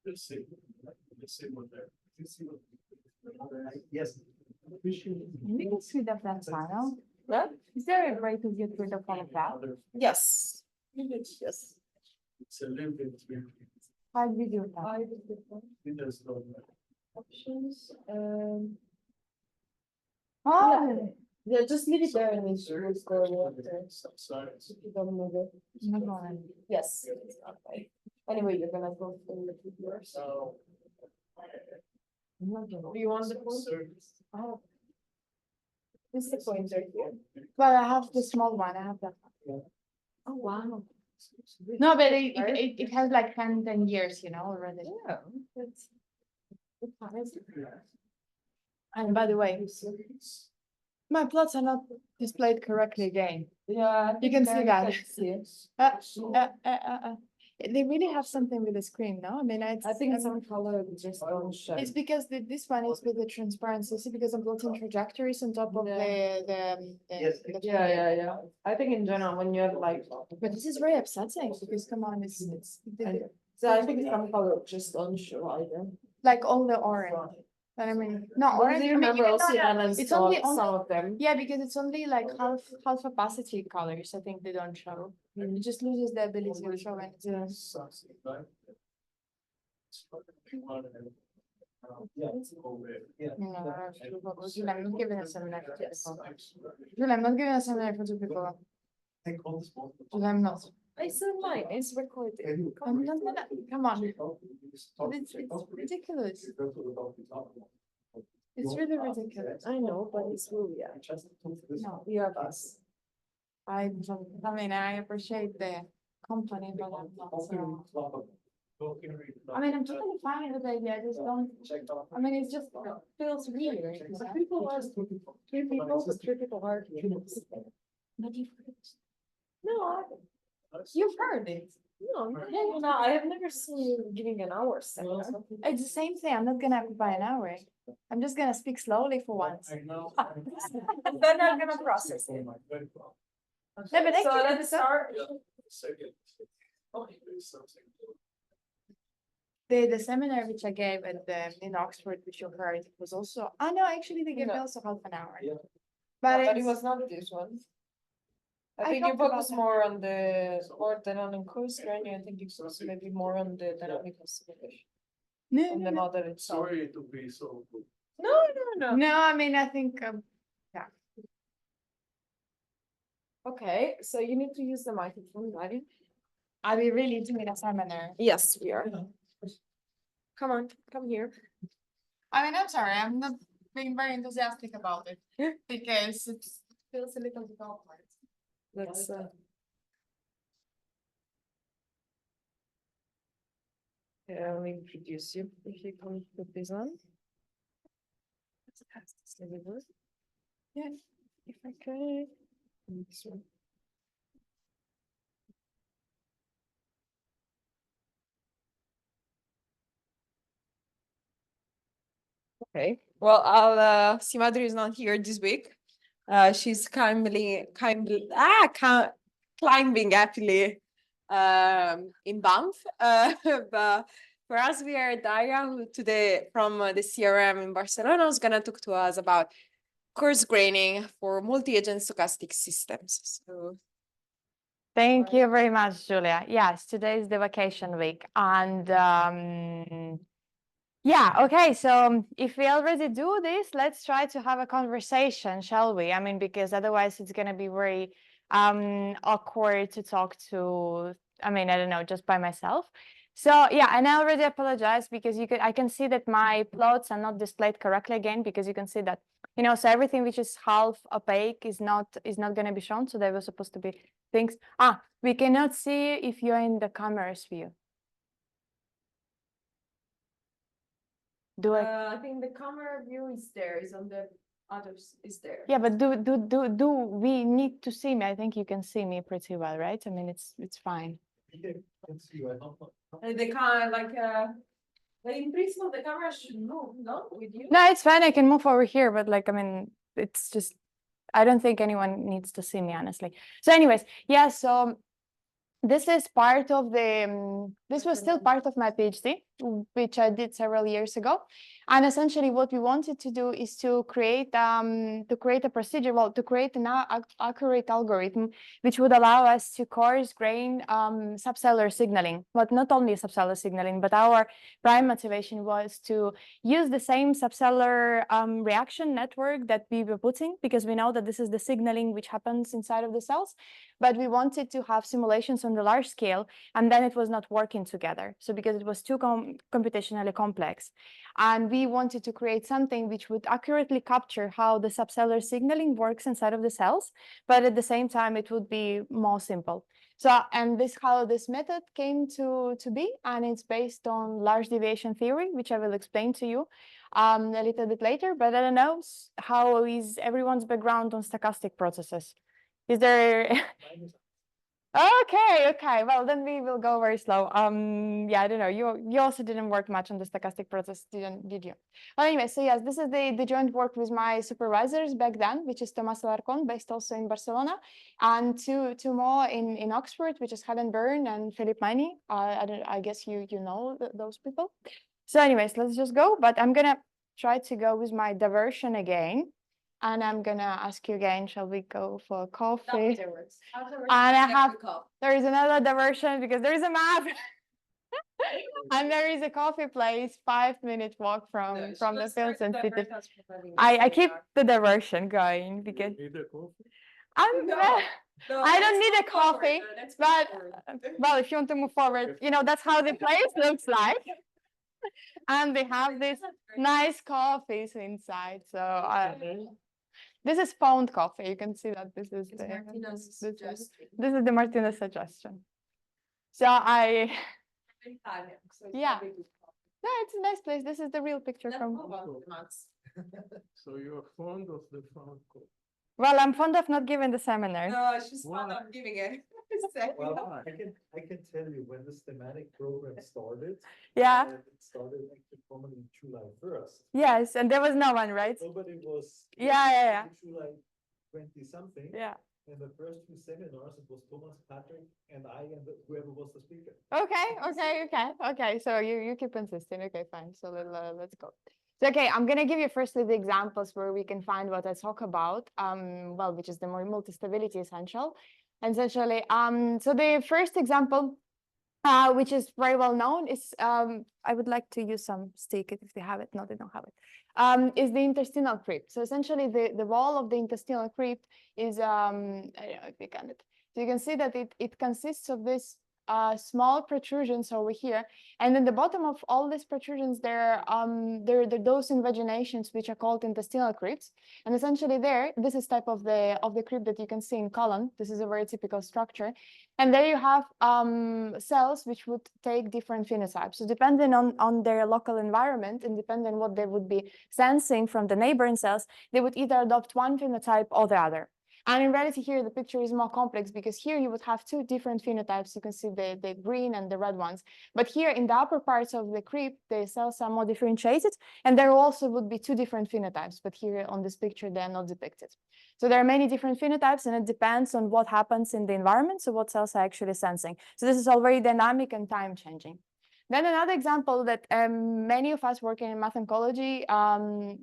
Let's see what there. Yes. Maybe it's rid of that panel. What? Is there a way to get rid of all of that? Yes. Yes. It's a little bit. How do we do that? It does not. Options. Oh, Yeah, just leave it there and it's go after. Subsides. If you don't move it. no. Yes. It's not right. Anyway, you're gonna go through the yours. So. Do you want the pointer? Oh. This is the pointer here. Well, I have the small one. I have that. Oh, wow. No, but it has like 10 years, already. Yeah. That's. And by the way, my plots are not displayed correctly again. Yeah. You can see that. that. They really have something with the screen, no? I mean, I think some color just don't show. it's because this one is with the transparency. See, because I'm plotting trajectories on top of Yeah. I think in general, when you have like. But this is very upsetting because come on, it's So I think some color just don't show either. like all the orange. But I mean, no, Or orange. do you I mean, remember also no, Alan's it's only some of them? yeah, because it's only like half opacity colors. I think they don't show. It just loses the ability to show it. Yeah. Julie, I'm not giving a seminar for two people. Julie, I'm not giving a seminar for two people. Julie, I'm not. I said mine, it's recorded. I'm not gonna, come on. It's ridiculous. It's really ridiculous. I know, but it's really, No, you have us. I mean, I appreciate the company, but I'm not so. I mean, I'm totally fine with the idea. I just don't. I mean, it just feels weird. People are three people, but three people are here. But No, you've heard it. no, I have never seen you giving an hour seminar. It's the same thing. I'm not gonna occupy an hour. I'm just gonna speak slowly for once. Then I'm gonna process it. No, but So actually, let's start. the seminar which I gave at in Oxford, which you heard, was also. Oh no, actually, they gave me No. also half an hour. Yeah. But But it it's, was not this one. I I think you talked about focus that. more on the more dynamic coarse-grain. I think you focus maybe more on the dynamic simulation no, on no, the no. model itself. Sorry to be so good. No. No, I mean, I think Okay, so you need to use the microphone, right? are we really doing a seminar? Yes, we are. Come on, come here. I mean, I'm sorry, I'm not being very enthusiastic about it because it feels a little bit awkward. Let's. Yeah, I'll introduce you. If you can put this on. Yeah, If I could. And this one. Okay, well, I'll Simadri is not here this week. She's climbing happily in Banff. But for us, we are Daria, who today from the CRM in Barcelona is gonna talk to us about coarse graining for multi-agent stochastic systems. So thank you very much, Julia. Yes, today is the vacation week. And yeah, okay. So if we already do this, let's try to have a conversation, shall we? I mean, because otherwise it's going to be very awkward to talk to, I mean, I don't know, just by myself. So yeah, and I already apologize because I can see that my plots are not displayed correctly again, because you can see that, so everything which is half opaque is not going to be shown. So there were supposed to be things. We cannot see if you're in the camera's view. I think the camera view is there, is on the others, is there. Yeah, but do we need to see me? I think you can see me pretty well, right? I mean, it's fine. And they kind of like in principle, the camera should move, no, with you. No, it's fine. I can move over here, but I mean, it's just, I don't think anyone needs to see me, honestly. So anyways, yeah, so this is part of the, this was still part of my PhD, which I did several years ago. And essentially what we wanted to do is to create a procedure, well, to create an accurate algorithm, which would allow us to coarse grain subcellular signaling, but not only subcellular signaling, but our prime motivation was to use the same subcellular reaction network that we were putting, because we know that this is the signaling which happens inside of the cells, but we wanted to have simulations on the large scale, and then it was not working together. So because it was too computationally complex, and we wanted to create something which would accurately capture how the subcellular signaling works inside of the cells, but at the same time, it would be more simple. So, and this how this method came to be, and it's based on large deviation theory, which I will explain to you a little bit later. But I don't know, how is everyone's background on stochastic processes? Is there? Okay. Well, then we will go very slow. Yeah, I don't know. You also didn't work much on the stochastic process, did you? Well, anyway, so yes, this is the joint work with my supervisors back then, which is Tomás Alarcón, based also in Barcelona, and two more in Oxford, which is Helen Byrne and Philip Miney. I guess you know those people. So anyways, let's just go. But I'm gonna try to go with my diversion again. And I'm gonna ask you again, shall we go for coffee? Afterwards. And I have, there is another diversion because there is a map. And there is a coffee place, 5-minute walk from the Fields Institute. I keep the diversion going because Need a coffee? I don't need a coffee, but well, if you want to move forward, you know, that's how the place looks like. And they have these nice coffees inside. So this is found coffee. You can see that this is this is the Martina's suggestion. So yeah. No, it's a nice place. This is the real picture from. So you're fond of the found coffee? Well, I'm fond of not giving the seminar. No, she's fond of giving it. Well, I can tell you when the thematic program started. Yeah. It started actually formally in July 1st. Yes, and there was no one, right? Nobody was. Yeah. July 20 something. Yeah. And the first two seminars, it was Thomas, Patrick, and I, and whoever was the speaker. Okay. So you keep insisting. Okay, fine. So let's go. So, okay, I'm gonna give you firstly the examples where we can find what I talk about. Well, which is the more multistability essentially. So the first example, which is very well known, is I would like to use some stick if they have it. No, they don't have it. Is the intestinal crypt. So essentially, the wall of the intestinal crypt is I don't know if you can it. So you can see that it consists of this small protrusions over here, and in the bottom of all these protrusions there are those invaginations which are called intestinal crypts. And essentially this is type of the crypt that you can see in column. This is a very typical structure, and there you have cells which would take different phenotypes. So depending on their local environment and depending what they would be sensing from the neighboring cells, they would either adopt one phenotype or the other. And in reality here, the picture is more complex because here you would have two different phenotypes. You can see the green and the red ones. But here in the upper parts of the crypt, the cells are more differentiated. And there also would be two different phenotypes. But here on this picture, they are not depicted. So there are many different phenotypes, and it depends on what happens in the environment. So what cells are actually sensing. So this is all very dynamic and time changing. Then another example that many of us working in Mathemology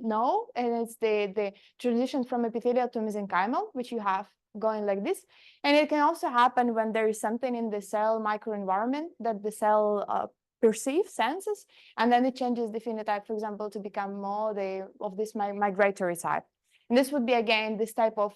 know, and it's the transition from epithelial to mesenchymal, which you have going like this. And it can also happen when there is something in the cell microenvironment that the cell perceives, senses, and then it changes the phenotype, for example, to become more of this migratory type. And this would be, again, this type of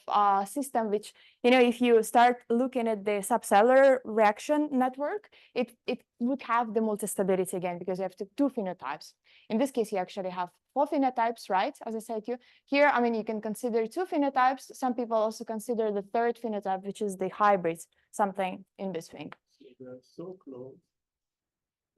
system, which, you know, if you start looking at the subcellular reaction network, it would have the multistability again, because you have two phenotypes. In this case, you actually have 4 phenotypes, right? As I said to you here, I mean, you can consider 2 phenotypes. Some people also consider the third phenotype, which is the hybrid, something in between. So they're so close.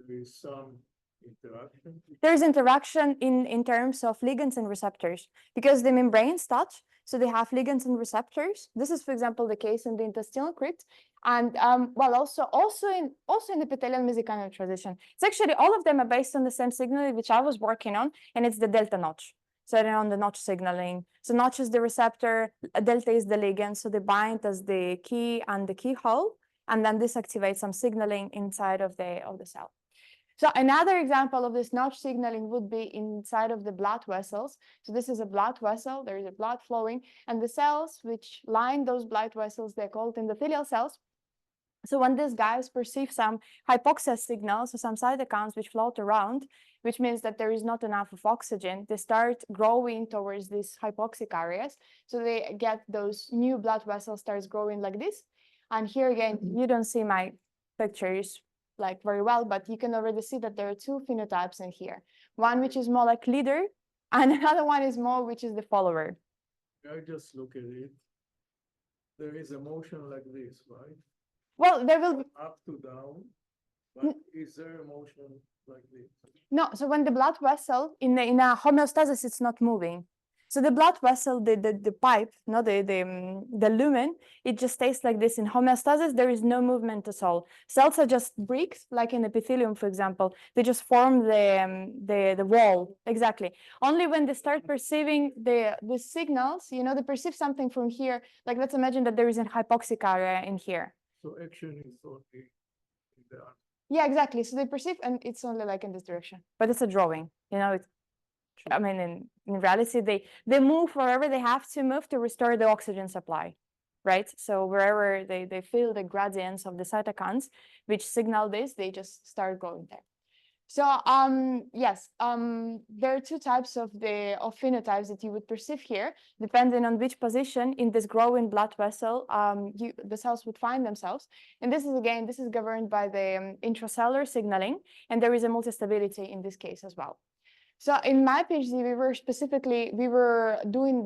There is some interaction. There's interaction in terms of ligands and receptors, because the membranes touch, so they have ligands and receptors. This is, for example, the case in the intestinal crypt, and well, also in the epithelial mesenchymal transition. It's actually all of them are based on the same signal which I was working on, and it's the delta notch. So they're on the notch signaling. So notch is the receptor, delta is the ligand, so they bind as the key and the keyhole. and then this activates some signaling inside of the cell. So another example of this notch signaling would be inside of the blood vessels. So this is a blood vessel, there is a blood flowing, and the cells which line those blood vessels, they're called endothelial cells. So when these guys perceive some hypoxia signals, so some cytokines which float around, which means that there is not enough of oxygen, they start growing towards these hypoxic areas. So they get those new blood vessels starts growing like this. And here again, you don't see my pictures like very well, but you can already see that there are two phenotypes in here. One which is more like leader, and another one is more which is the follower. I just look at it. There is a motion like this, right? Well, there will be Up to down, but is there a motion like this? no. So when the blood vessel in a homeostasis, it's not moving. So the blood vessel, the pipe, no, the lumen, it just stays like this. In homeostasis, there is no movement at all. Cells are just bricks, like in epithelium, for example. They just form the wall, exactly. Only when they start perceiving the signals, you know, they perceive something from here. Like let's imagine that there is a hypoxic area in here. So action is only in the Yeah, exactly. So they perceive, and it's only like in this direction, but it's a drawing, you know. I mean, in reality, they move wherever they have to move to restore the oxygen supply, right? So wherever they feel the gradients of the cytokines, which signal this, they just start going there. So yes, there are two types of phenotypes that you would perceive here, depending on which position in this growing blood vessel the cells would find themselves. And this is governed by the intracellular signaling, and there is a multistability in this case as well. So in my PhD, we were doing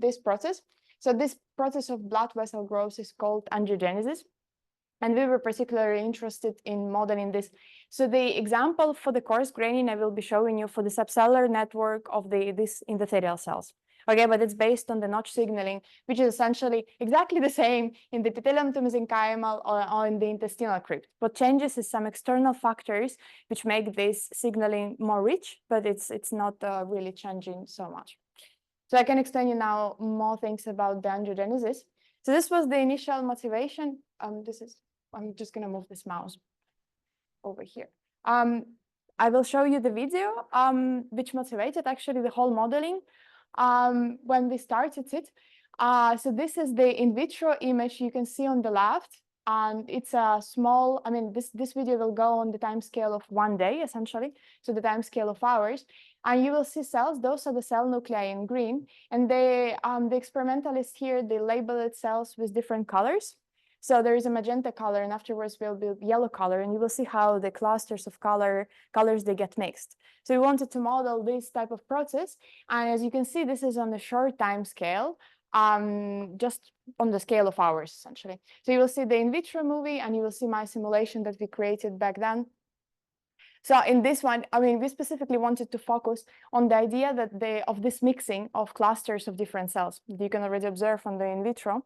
this process. So this process of blood vessel growth is called angiogenesis. And we were particularly interested in modeling this. So the example for the coarse graining I will be showing you for the subcellular network of this endothelial cells. Okay, but it's based on the notch signaling, which is essentially exactly the same in the epithelium to mesenchymal or in the intestinal crypt. What changes is some external factors which make this signaling more rich, but it's not really changing so much. So I can explain you now more things about the angiogenesis. So this was the initial motivation. I'm just going to move this mouse over here. I will show you the video which motivated actually the whole modeling when we started it. So this is the in vitro image you can see on the left. And it's a small, I mean, this video will go on the time scale of 1 day, essentially. So the time scale of hours. And you will see cells, those are the cell nuclei in green. And the experimentalists here, they labeled cells with different colors. So there is a magenta color, and afterwards will be yellow color, and you will see how the clusters of colors they get mixed. So we wanted to model this type of process, and as you can see, this is on a short time scale, just on the scale of hours, essentially. So you will see the in vitro movie, and you will see my simulation that we created back then. So in this one, I mean, we specifically wanted to focus on the idea that of this mixing of clusters of different cells that you can already observe on the in vitro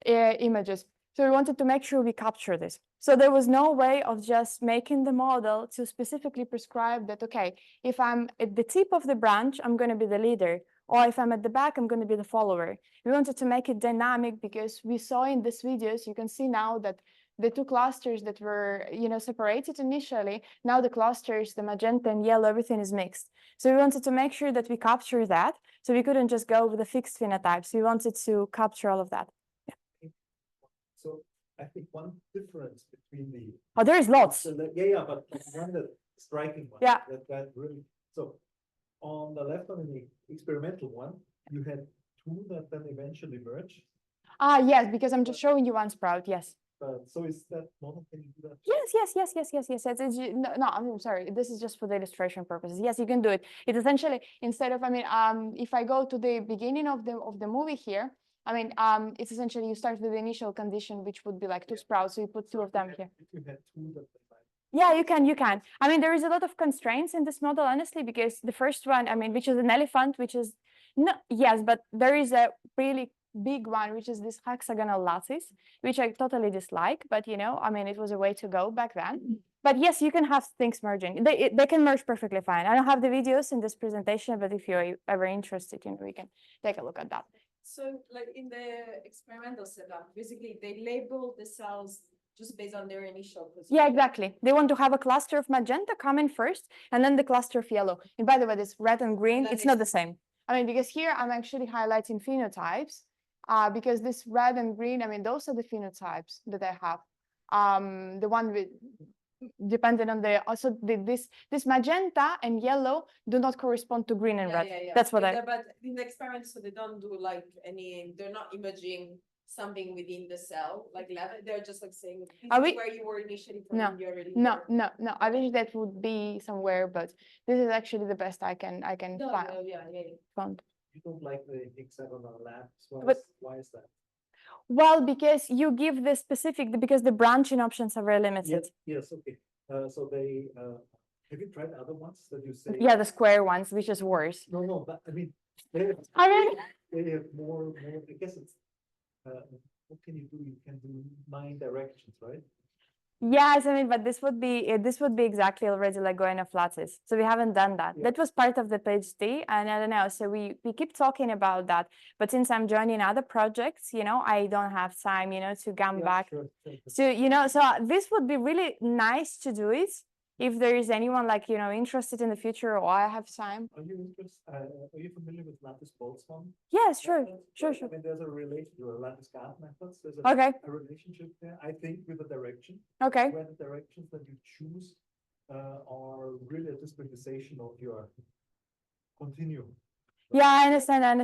images. So we wanted to make sure we capture this. So there was no way of just making the model to specifically prescribe that, okay, if I'm at the tip of the branch, I'm going to be the leader. Or if I'm at the back, I'm going to be the follower. We wanted to make it dynamic because we saw in these videos, you can see now that the two clusters that were, you know, separated initially, now the clusters, the magenta and yellow, everything is mixed. So we wanted to make sure that we capture that. So we couldn't just go with the fixed phenotypes. We wanted to capture all of that. So I think one difference between the Oh, there is lots. yeah, but one that striking one. Yeah. That really. So on the left, on the experimental one, you had two that then eventually merged. Yes, because I'm just showing you one sprout. Yes. So is that model? Can you do that? Yes. No, I'm sorry. This is just for the illustration purposes. Yes, you can do it. It essentially, instead of, I mean, if I go to the beginning of the movie here, I mean, it's essentially you start with the initial condition, which would be like two sprouts. So you put two of them here. If you had two that Yeah, you can. I mean, there is a lot of constraints in this model, honestly, because the first one, I mean, which is an elephant, which is no, yes, but there is a really big one, which is this hexagonal lattice, which I totally dislike. But you know, I mean, it was a way to go back then. But yes, you can have things merging. They can merge perfectly fine. I don't have the videos in this presentation, but if you're ever interested, you know, we can take a look at that. So like in the experimental setup, basically they label the cells just based on their initial position. Yeah, exactly. They want to have a cluster of magenta come in first, and then the cluster of yellow. And by the way, this red and green, then it's they- not the same. I mean, because here I'm actually highlighting phenotypes, because this red and green, I mean, those are the phenotypes that I have. The one with, depending on the, also this magenta and yellow do not correspond to green and red. That's what But in the experiment, so they don't do like any, they're not imaging something within the cell, like level, they're just like saying, this Are is we- where you were initially from, No, and you already No, were. no. I wish that would be somewhere, but this is actually the best I can No, find. yeah. Found. You don't like the hexagonal lamps, But- why is that? Well, because you give the specific, because the branching options are very limited. Yes, okay, so they, have you tried other ones that you say? Yeah, the square ones, which is worse. No, but I mean, they have, I mean, they have more, I guess it's, what can you do? You can do 9 directions, right? yes, I mean, but this would be exactly already like going off lattice. So we haven't done that. Yeah. That was part of the PhD, and I don't know. So we keep talking about that, but since I'm joining other projects, you know, I don't have time, you know, to come Yeah, back. sure. So, you know, so this would be really nice to do it if there is anyone like, you know, interested in the future, or I have time. Are you interested, are you familiar with lattice Boltzmann? Yes, sure, methods? sure, I sure. mean, there's a relation to lattice Gauss methods. There's Okay, a relationship there, I think, with the direction, okay. where the directions that you choose are really a discretization of your continuum. Yeah, I understand. And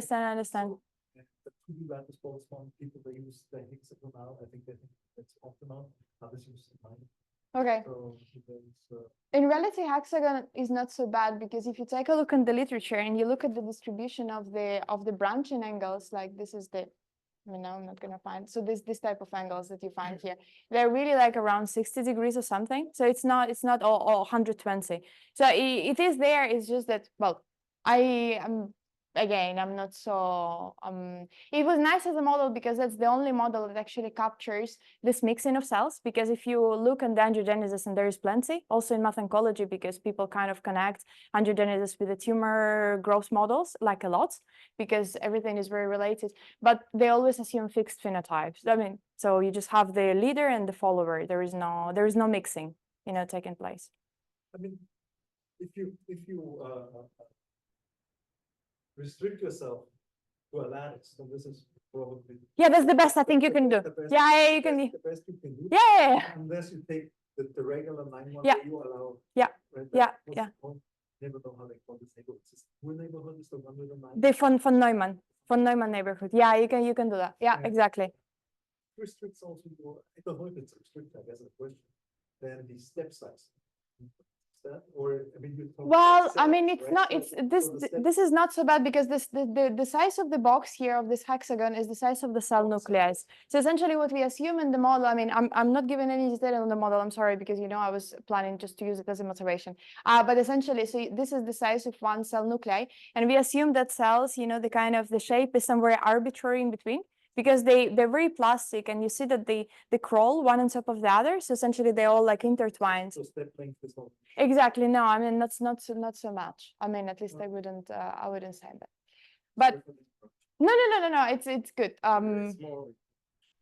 the 2D lattice Boltzmann people, they use the hexagonal, I think that's optimal, others use the line. Okay. So there's, In reality, hexagon is not so bad, because if you take a look in the literature and you look at the distribution of the branching angles, like this is the, I mean, now I'm not gonna find, so this type of angles that you find here, they're really like around 60 degrees or something. So it's not all 120. So it is there. It's just that, well, I am, again, I'm not so, it was nice as a model because that's the only model that actually captures this mixing of cells. Because if you look at the angiogenesis, and there is plenty also in math oncology, because people kind of connect angiogenesis with the tumor growth models like a lot, because everything is very related, but they always assume fixed phenotypes. I mean, so you just have the leader and the follower. There is no mixing, you know, taking place. I mean, if you restrict yourself to a lattice, then this is probably. Yeah, that's the best I think you can do. the best- Yeah, you can. The best you can do. Yeah. Unless you take the regular 9-1 Yeah. that you allow. Yeah. right, Yeah, what's yeah. it called? Never know how they call this neighborhood. What neighborhood is the one with the 9? The von Neumann neighborhood. Yeah, you can do that. Yeah, Yeah. exactly. Restricts also, I don't know if it's restricted, I guess, a question. Then the step size. Is that, or, I mean, you. Well, I mean, it's right? not, So- it's so the step- this is not so bad, because the size of the box here of this hexagon is the size of the cell nuclei. So essentially what we assume in the model, I mean, I'm not giving any detail on the model, I'm sorry, because, you know, I was planning just to use it as a motivation. But essentially, so this is the size of one cell nuclei, and we assume that cells, you know, the shape is somewhere arbitrary in between, because they're very plastic, and you see that they crawl one on top of the other. So essentially they all like intertwined. So step length is not. Exactly. No, I mean, that's not so much. I mean, at least I wouldn't say that. But no, it's good. It's more.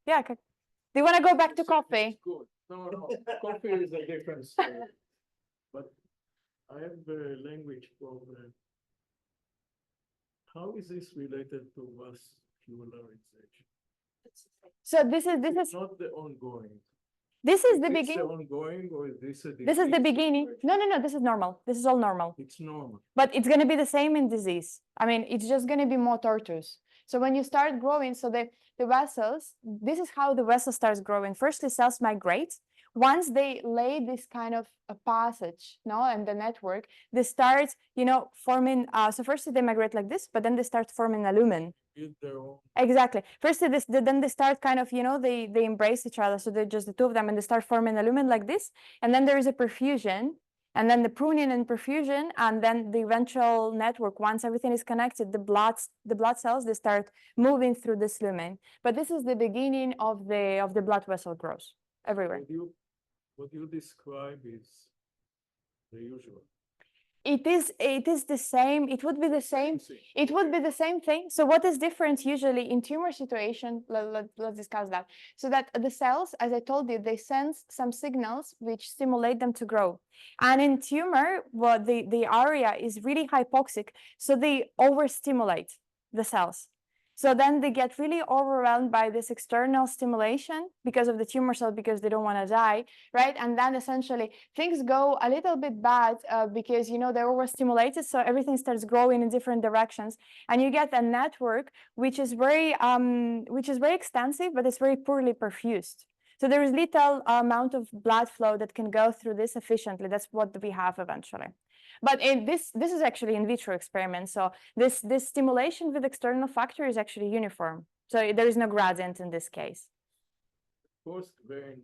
Yeah. Okay. Do you want to go back to coffee? It's good. No, coffee is a different story. But I have a language problem. How is this related to vascularization? So this is It's not the ongoing. this is Is the this beginning. ongoing, or is this a? This is the disease beginning. situation? No, this is normal. This is all normal. It's normal. But it's going to be the same in disease. I mean, it's just going to be more tortuous. So when you start growing, so the vessels, this is how the vessel starts growing. Firstly, cells migrate. Once they lay this kind of a passage, no, and the network, they start, you know, forming. So firstly, they migrate like this, but then they start forming a lumen. Build their own. Exactly. Firstly, then they start kind of, you know, they embrace each other. So they're just the two of them, and they start forming a lumen like this. And then there is a perfusion, and then the pruning and perfusion, and then the eventual network. Once everything is connected, the blood cells, they start moving through this lumen. But this is the beginning of the blood vessel growth everywhere. What you describe is the usual. It is the same. It would be the same. It would be the same thing. So what is different usually in tumor situation? Let's discuss that. So that the cells, as I told you, they sense some signals which stimulate them to grow. And in tumor, what the area is really hypoxic, so they overstimulate the cells. So then they get really overwhelmed by this external stimulation because of the tumor cell, because they don't want to die, right? And then essentially things go a little bit bad because, you know, they're overstimulated, so everything starts growing in different directions, and you get a network which is very extensive, but it's very poorly perfused. So there is little amount of blood flow that can go through this efficiently. That's what we have eventually. But in this is actually in vitro experiment. So this stimulation with external factor is actually uniform. So there is no gradient in this case. Coarse-grain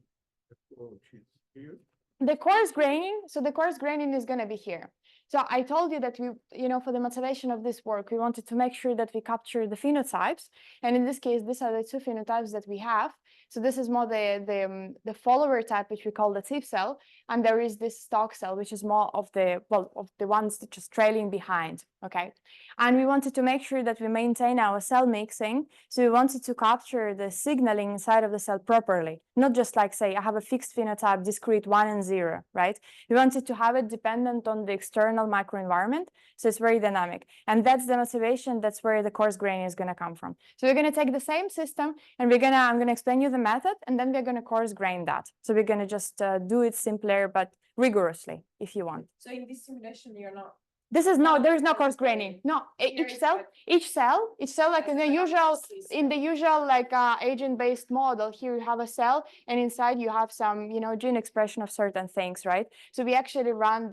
approach is here. The coarse graining, so the coarse graining is going to be here. So I told you that we, you know, for the motivation of this work, we wanted to make sure that we capture the phenotypes. And in this case, these are the two phenotypes that we have. So this is more the follower type, which we call the tip cell. And there is this stalk cell, which is more of the, well, of the ones that just trailing behind, okay? And we wanted to make sure that we maintain our cell mixing. So we wanted to capture the signaling inside of the cell properly, not just like, say, I have a fixed phenotype, discrete 1 and 0, right? We wanted to have it dependent on the external microenvironment. So it's very dynamic. And that's the motivation. That's where the coarse grain is going to come from. So we're going to take the same system and I'm going to explain you the method, and then we're going to coarse grain that. So we're going to just do it simpler, but rigorously, if you want. So in this simulation, you're not. This is no, there is no coarse graining. No, Here each is cell, what- each cell, like in the usual, like agent-based model, here you have a cell, and inside you have some, you know, gene expression of certain things, right? So we actually run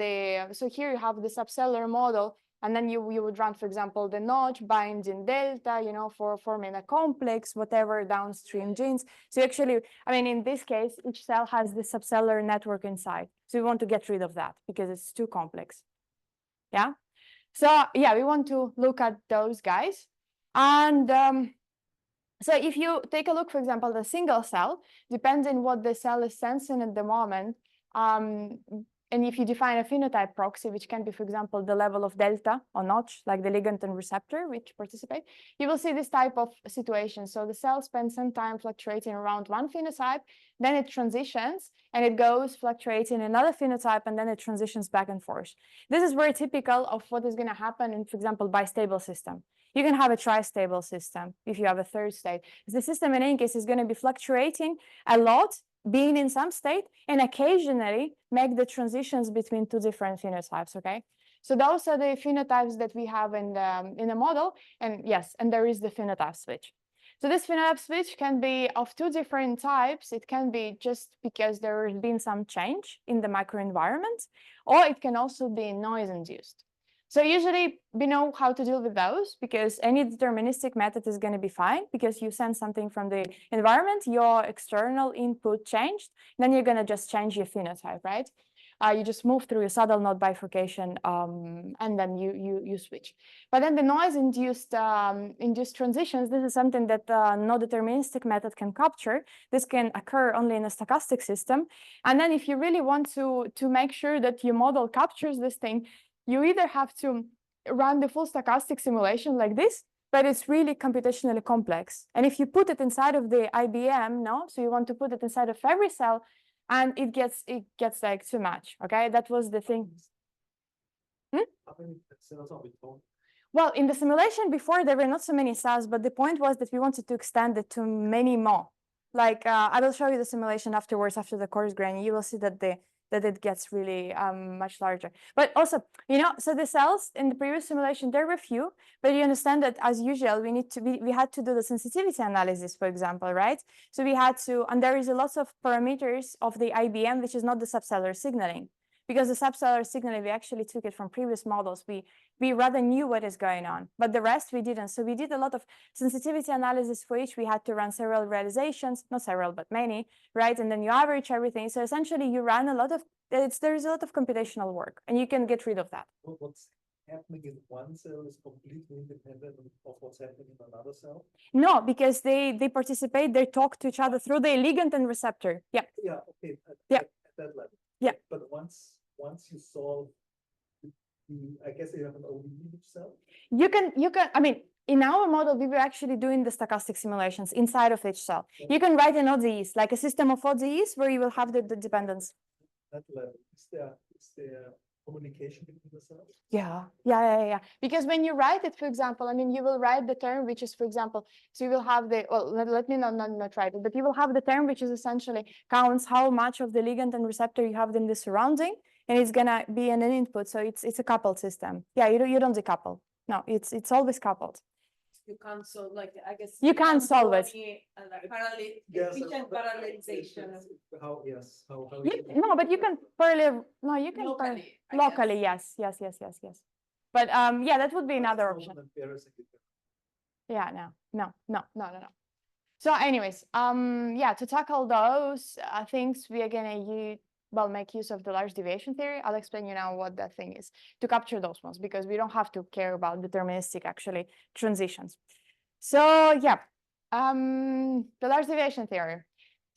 so here you have the subcellular model, and then you would run, for example, the notch binding delta, you know, for forming a complex, whatever downstream genes. So actually, I mean, in this case, each cell has the subcellular network inside. So we want to get rid of that because it's too complex. Yeah. So yeah, we want to look at those guys. And so if you take a look, for example, the single cell, depends on what the cell is sensing at the moment. And if you define a phenotype proxy, which can be, for example, the level of delta or notch, like the ligand and receptor which participate, you will see this type of situation. So the cell spends some time fluctuating around one phenotype, then it transitions and it goes fluctuating another phenotype, and then it transitions back and forth. This is very typical of what is going to happen in, for example, bistable system. You can have a tri-stable system if you have a third state. The system in any case is going to be fluctuating a lot, being in some state, and occasionally make the transitions between two different phenotypes, okay? So those are the phenotypes that we have in the model, and yes, and there is the phenotype switch. So this phenotype switch can be of two different types. It can be just because there has been some change in the microenvironment, or it can also be noise-induced. So usually we know how to deal with those because any deterministic method is going to be fine because you send something from the environment, your external input changed, then you're going to just change your phenotype, right? You just move through your saddle node bifurcation and then you switch. But then the noise-induced induced transitions, this is something that no deterministic method can capture. This can occur only in a stochastic system. And then if you really want to make sure that your model captures this thing, you either have to run the full stochastic simulation like this, but it's really computationally complex. And if you put it inside of the IBM, no, so you want to put it inside of every cell, and it gets like too much. Okay, that was the thing. How many cells are we talking? Well, in the simulation before, there were not so many cells, but the point was that we wanted to extend it to many more. Like I will show you the simulation afterwards, after the coarse grain. You will see that it gets really much larger. But also, you know, so the cells in the previous simulation, there were few, but you understand that as usual, we had to do the sensitivity analysis, for example, right? So we had to, and there is a lot of parameters of the IBM, which is not the subcellular signaling. Because the subcellular signaling, we actually took it from previous models. We rather knew what is going on, but the rest we didn't. So we did a lot of sensitivity analysis for each. We had to run several realizations, not several, but many, right? And then you average everything. So essentially you run a lot of, there's a lot of computational work, and you can get rid of that. What's happening in one cell is completely independent of what's happening in another cell? No, because they participate, they talk to each other through the ligand and receptor. Yeah. Yeah, okay. Yeah. At that level. Yeah. But once you solve the say you have an ODE in each cell? I mean, in our model, we were actually doing the stochastic simulations inside of each cell. You can write an ODEs, like a system of ODEs where you will have the dependence. That level, is there communication between the cells? Yeah. Because when you write it, for example, I mean, you will write the term, which is, for example, so you will have the, well, let me not write it, but you will have the term, which is essentially counts how much of the ligand and receptor you have in the surrounding, and it's gonna be an input. So it's a coupled system. Yeah, you don't decouple. No, it's always coupled. You can't solve, like, I guess. You can't solve it. Efficient parallelization. How, yes, how. No, but you can parallel. No, you can Locally, I locally. guess. Yes. But yeah, that would be another option. Yeah, no. So anyways, yeah, to tackle those things, we are gonna make use of the large deviation theory. I'll explain you now what that thing is to capture those ones, because we don't have to care about deterministic actually transitions. So yeah, the large deviation theory.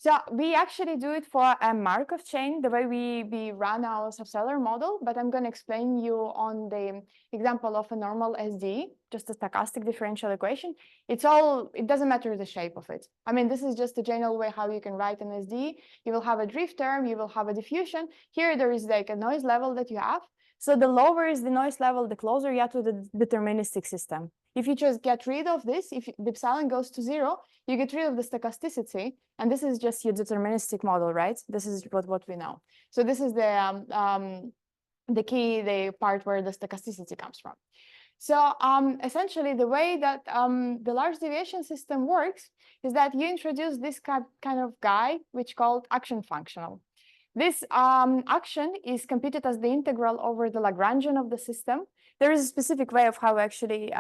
So we actually do it for a Markov chain, the way we run our subcellular model, but I'm going to explain you on the example of a normal SD, just a stochastic differential equation. It doesn't matter the shape of it. I mean, this is just a general way how you can write an SD. You will have a drift term, you will have a diffusion. Here there is like a noise level that you have. So the lower is the noise level, the closer you are to the deterministic system. If you just get rid of this, if the epsilon goes to 0, you get rid of the stochasticity, and this is just your deterministic model, right? This is what we know. So this is the part where the stochasticity comes from. So essentially, the way that the large deviation system works is that you introduce this kind of guy, which called action functional. This action is computed as the integral over the Lagrangian of the system. There is a specific way of how actually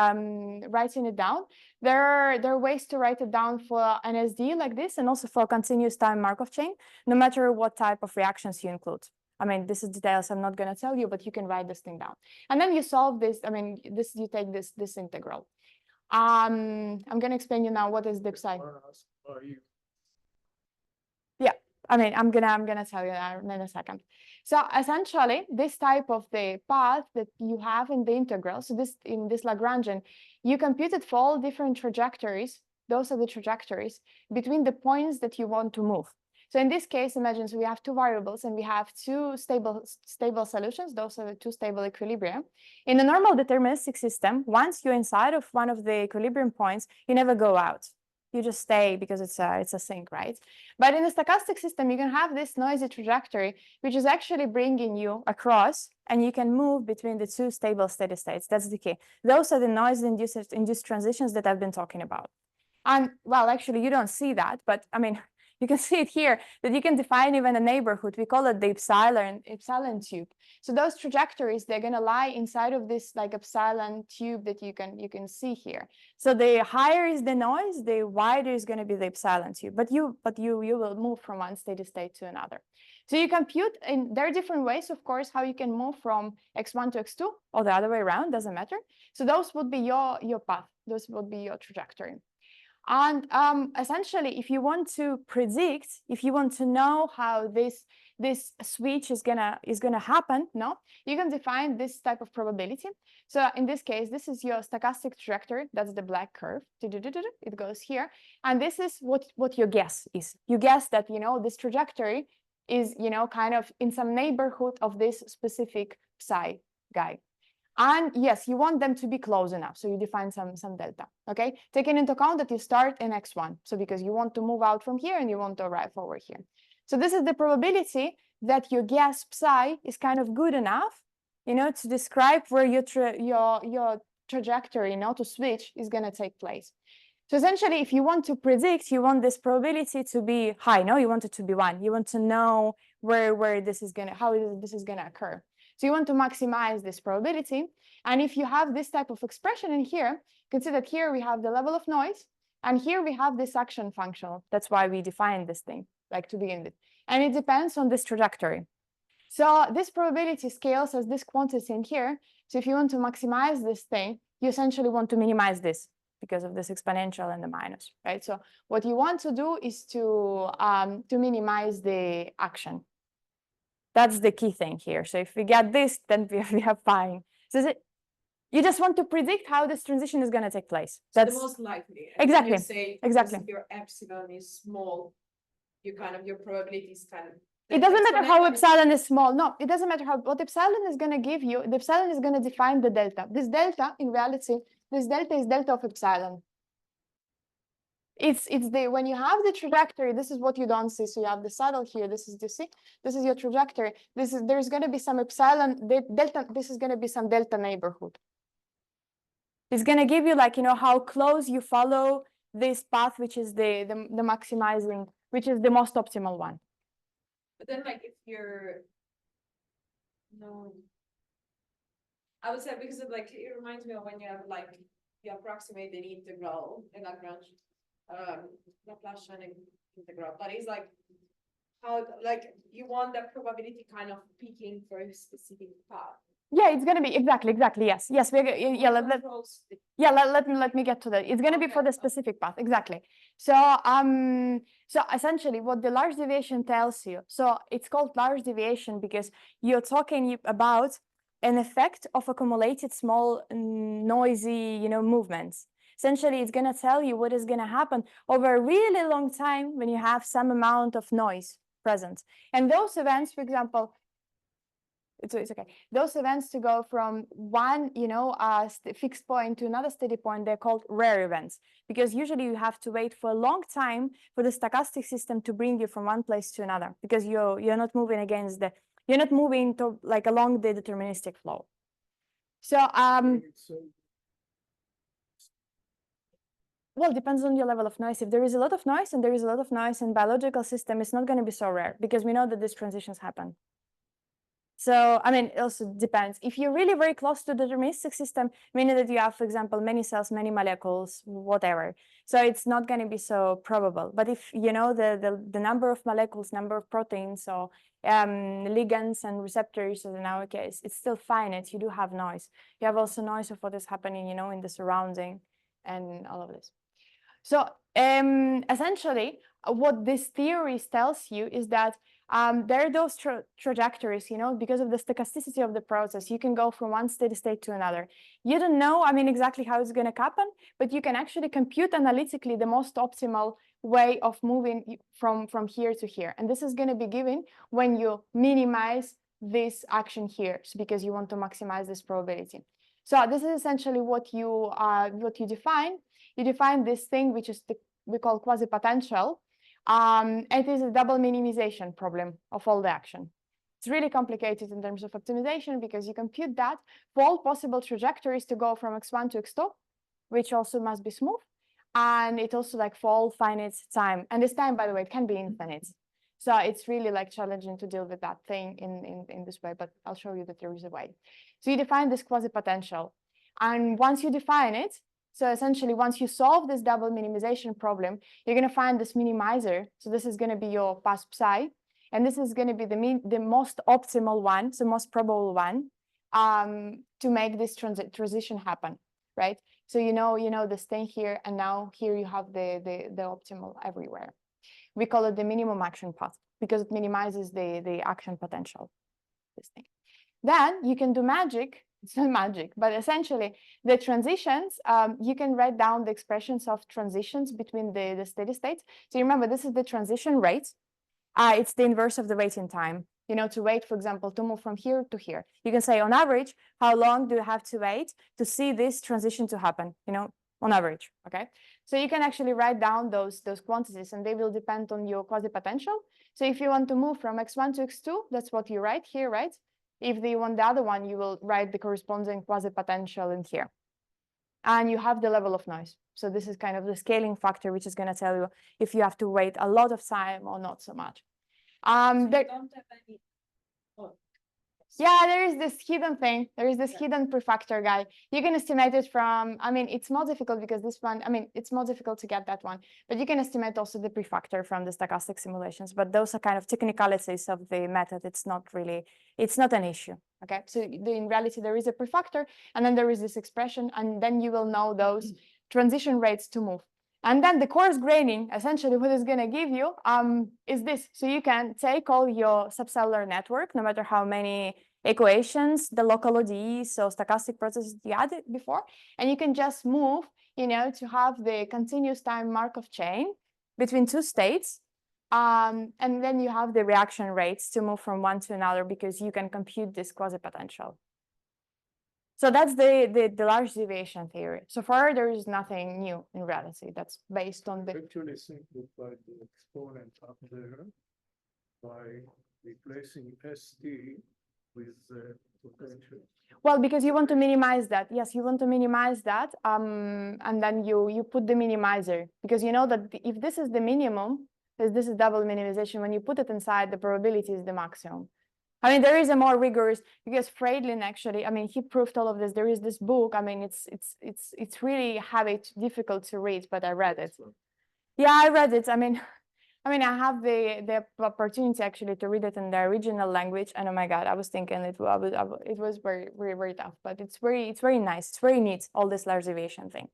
writing it down. There are ways to write it down for an SD like this, and also for a continuous time Markov chain, no matter what type of reactions you include. I mean, this is details I'm not going to tell you, but you can write this thing down. And then you solve this. I mean, you take this integral. I'm going to explain you now what is the psi. Yeah, I mean, I'm gonna tell you that in a second. So essentially, this type of the path that you have in the integral, so in this Lagrangian, you compute it for all different trajectories. Those are the trajectories between the points that you want to move. So in this case, imagine so we have two variables and we have two stable solutions. Those are the two stable equilibria. In a normal deterministic system, once you're inside of one of the equilibrium points, you never go out. You just stay because it's a sink, right? But in a stochastic system, you can have this noisy trajectory, which is actually bringing you across, and you can move between the two stable steady states. That's the key. Those are the noise-induced transitions that I've been talking about. And well, actually, you don't see that, but I mean, you can see it here that you can define even a neighborhood. We call it the epsilon tube. So those trajectories, they're going to lie inside of this like epsilon tube that you can see here. So the higher is the noise, the wider is going to be the epsilon tube. But you will move from one steady state to another. So you compute, and there are different ways, of course, how you can move from x1 to x2 or the other way around, doesn't matter. So those would be your path. Those would be your trajectory. And essentially, if you want to predict, if you want to know how this switch is gonna happen, no, you can define this type of probability. So in this case, this is your stochastic trajectory. That's the black curve. It goes here, and this is what your guess is. You guess that this trajectory is kind of in some neighborhood of this specific psi guy. And yes, you want them to be close enough. So you define some delta, okay? Taking into account that you start in x1. So because you want to move out from here and you want to arrive over here. So this is the probability that your guess psi is kind of good enough, to describe where your trajectory, to switch is going to take place. So essentially, if you want to predict, you want this probability to be high. No, you want it to be 1. You want to know how this is gonna occur. So you want to maximize this probability. And if you have this type of expression in here, you can see that here we have the level of noise, and here we have this action functional. That's why we define this thing, like to begin with. And it depends on this trajectory. So this probability scales as this quantity in here. So if you want to maximize this thing, you essentially want to minimize this because of this exponential and the minus, right? So what you want to do is to minimize the action. That's the key thing here. So if we get this, then we have fine. So You just want to predict how this transition is going to take place. So That's the most likely. Exactly, You say exactly. If your epsilon is small, you kind of your probability is kind of. it doesn't matter how exponential. epsilon is small. No, it doesn't matter how, what epsilon is going to give you. The epsilon is going to define the delta. This delta, in reality, this delta is delta of epsilon. It's the, when you have the trajectory, this is what you don't see. So you have the saddle here. This is the C. This is your trajectory. There's going to be some epsilon delta. This is going to be some delta neighborhood. It's going to give you, like, you know, how close you follow this path, which is the maximizing, which is the most optimal one. But then, like, if you're, no, I would say because of like it reminds me of when you have like you approximate an integral in Lagrange, Laplacian integral, but it's like how like you want the probability kind of peaking for a specific path. Yeah, it's going to be exactly. Yes. Yeah. Let me get to that. It's going to be for the specific path. Exactly. So so essentially what the large deviation tells you, so it's called large deviation because you're talking about an effect of accumulated small noisy, you know, movements. Essentially, it's going to tell you what is going to happen over a really long time when you have some amount of noise present. And those events, for example, it's okay. Those events to go from one, you know, fixed point to another steady point, they're called rare events because usually you have to wait for a long time for the stochastic system to bring you from one place to another because you're not moving against the, you're not moving to like along the deterministic flow. So well, it depends on your level of noise. If there is a lot of noise and there is a lot of noise in biological system, it's not going to be so rare because we know that these transitions happen. So, I mean, it also depends. If you're really very close to the deterministic system, meaning that you have, for example, many cells, many molecules, whatever. So it's not going to be so probable. But if you know the number of molecules, number of proteins, or ligands and receptors, in our case, it's still finite. You do have noise. You have also noise of what is happening, you know, in the surrounding and all of this. So essentially, what this theory tells you is that there are those trajectories, you know, because of the stochasticity of the process, you can go from one steady state to another. You don't know, I mean, exactly how it's going to happen, but you can actually compute analytically the most optimal way of moving from here to here. And this is going to be given when you minimize this action here, so because you want to maximize this probability. So this is essentially what you define. You define this thing, which is we call quasi-potential. It is a double minimization problem of all the action. It's really complicated in terms of optimization because you compute that for all possible trajectories to go from x1 to x2, which also must be smooth. And it also like for all finite time. And this time, by the way, it can be infinite. So it's really like challenging to deal with that thing in this way, but I'll show you that there is a way. So you define this quasi-potential. And once you define it, so essentially, once you solve this double minimization problem, you're going to find this minimizer. So this is going to be your path psi. And this is going to be the most optimal one, so most probable one, to make this transition happen, right? So you know this thing here, and now here you have the optimal everywhere. We call it the minimum action path because it minimizes the action potential, this thing. Then you can do magic. It's not magic, but essentially the transitions, you can write down the expressions of transitions between the steady states. So you remember, this is the transition rate. It's the inverse of the waiting time. You know, to wait, for example, to move from here to here. You can say on average, how long do you have to wait to see this transition to happen, you know, on average, okay? So you can actually write down those quantities and they will depend on your quasi-potential. So if you want to move from x1 to x2, that's what you write here, right? If you want the other one, you will write the corresponding quasi-potential in here. And you have the level of noise. So this is kind of the scaling factor, which is going to tell you if you have to wait a lot of time or not so much. So there, don't have any. Oh. Yeah, there is this hidden thing. There is this hidden prefactor guy. You can estimate it from, I mean, it's more difficult because this one, I mean, it's more difficult to get that one, but you can estimate also the prefactor from the stochastic simulations, but those are kind of technicalities of the method. It's not really, it's not an issue, okay? So in reality, there is a prefactor and then there is this expression and then you will know those transition rates to move. And then the coarse graining, essentially what it's going to give you is this. So you can take all your subcellular network, no matter how many equations, the local ODEs, so stochastic processes you had before, and you can just move, to have the continuous time Markov chain between two states. And then you have the reaction rates to move from one to another because you can compute this quasi-potential. So that's the large deviation theory. So far, there is nothing new in reality. That's based on the. Actually simplified the exponent up there by replacing ST with potential. Well, because you want to minimize that. Yes, you want to minimize that. And then you put the minimizer because you know that if this is the minimum, this is double minimization. When you put it inside, the probability is the maximum. I mean, there is a more rigorous because Friedlin actually, I mean, he proved all of this. There is this book. I mean, it's really heavy, difficult to read, but I read it. Yeah, I read it. I mean, I have the opportunity actually to read it in the original language, and oh my God, I was thinking it was very, very, very tough, but it's very nice. It's very neat, all this large deviation thing.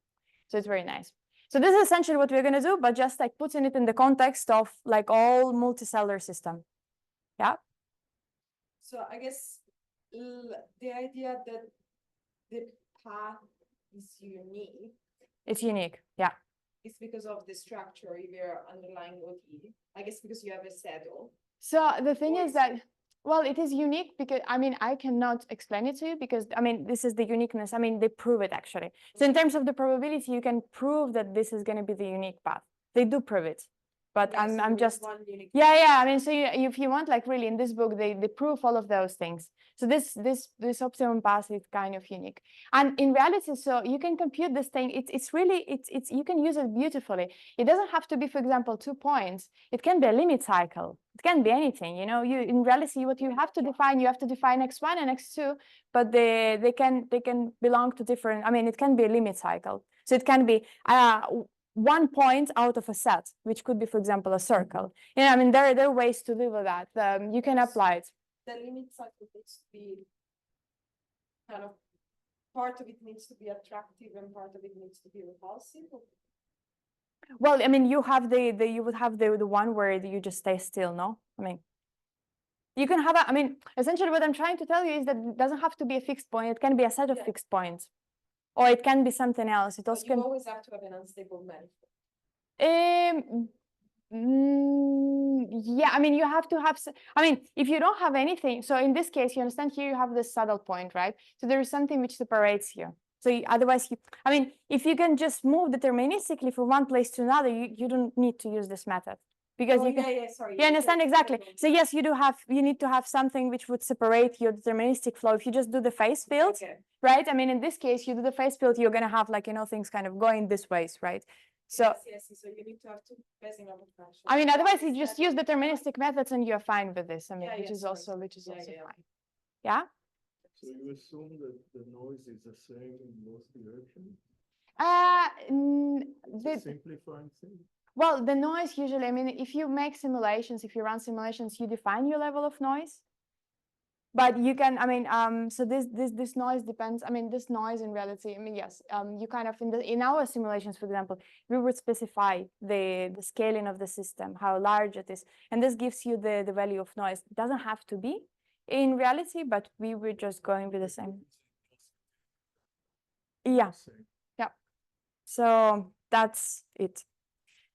So it's very nice. So this is essentially what we're gonna do, but just like putting it in the context of like all multicellular system. Yeah. So I guess the idea that the path is unique. It's unique, yeah. It's because of the structure of your underlying OD. I guess because you have a saddle. So the thing is that, well, it is unique because, I mean, I cannot explain it to you because, I mean, this is the uniqueness. I mean, they prove it actually. So in terms of the probability, you can prove that this is going to be the unique path. They do prove it. But Yeah, so I'm just, one unique yeah. I mean, so if you want, like really in this book, they prove all of those things. So this optimum path is kind of unique. And in reality, so you can compute this thing. It's really, you can use it beautifully. It doesn't have to be, for example, 2 points. It can be a limit cycle. It can be anything, in reality, what you have to define x1 and x2, but they can belong to different, I mean, it can be a limit cycle. So it can be, 1 point out of a set, which could be, for example, a circle. I mean, there are ways to live with that. You can apply it. The limit cycle needs to be kind of, part of it needs to be attractive and part of it needs to be repulsive. Well, I mean, you have you would have the one where you just stay still, no? I mean, you can have I mean, essentially what I'm trying to tell you is that it doesn't have to be a fixed point. It can be a set of fixed points. Or it can be something else. It also But you always have to have an unstable manifold. Yeah, I mean, you have to have, I mean, if you don't have anything, so in this case, you understand here you have the saddle point, right? So there is something which separates you. So otherwise, I mean, if you can just move deterministically from one place to another, you don't need to use this method. Because you can, sorry. you understand exactly. So yes, you need to have something which would separate your deterministic flow. If you just do the phase field, right? I mean, in this case, you do the phase field, you're gonna have like, things kind of going this ways, right? So, yes, so you need to have 2 phasing of function. I mean, otherwise you just use deterministic methods and you're fine with this. I mean, which is also fine. Yeah. So you assume that the noise is the same in both directions? The Simplifying thing. Well, the noise usually, I mean, if you make simulations, if you run simulations, you define your level of noise. But you can, I mean, so this noise depends. I mean, this noise in reality, I mean, yes, you kind of in our simulations, for example, we would specify the scaling of the system, how large it is, and this gives you the value of noise. It doesn't have to be in reality, but we were just going with the same. Yeah, yeah. So that's it.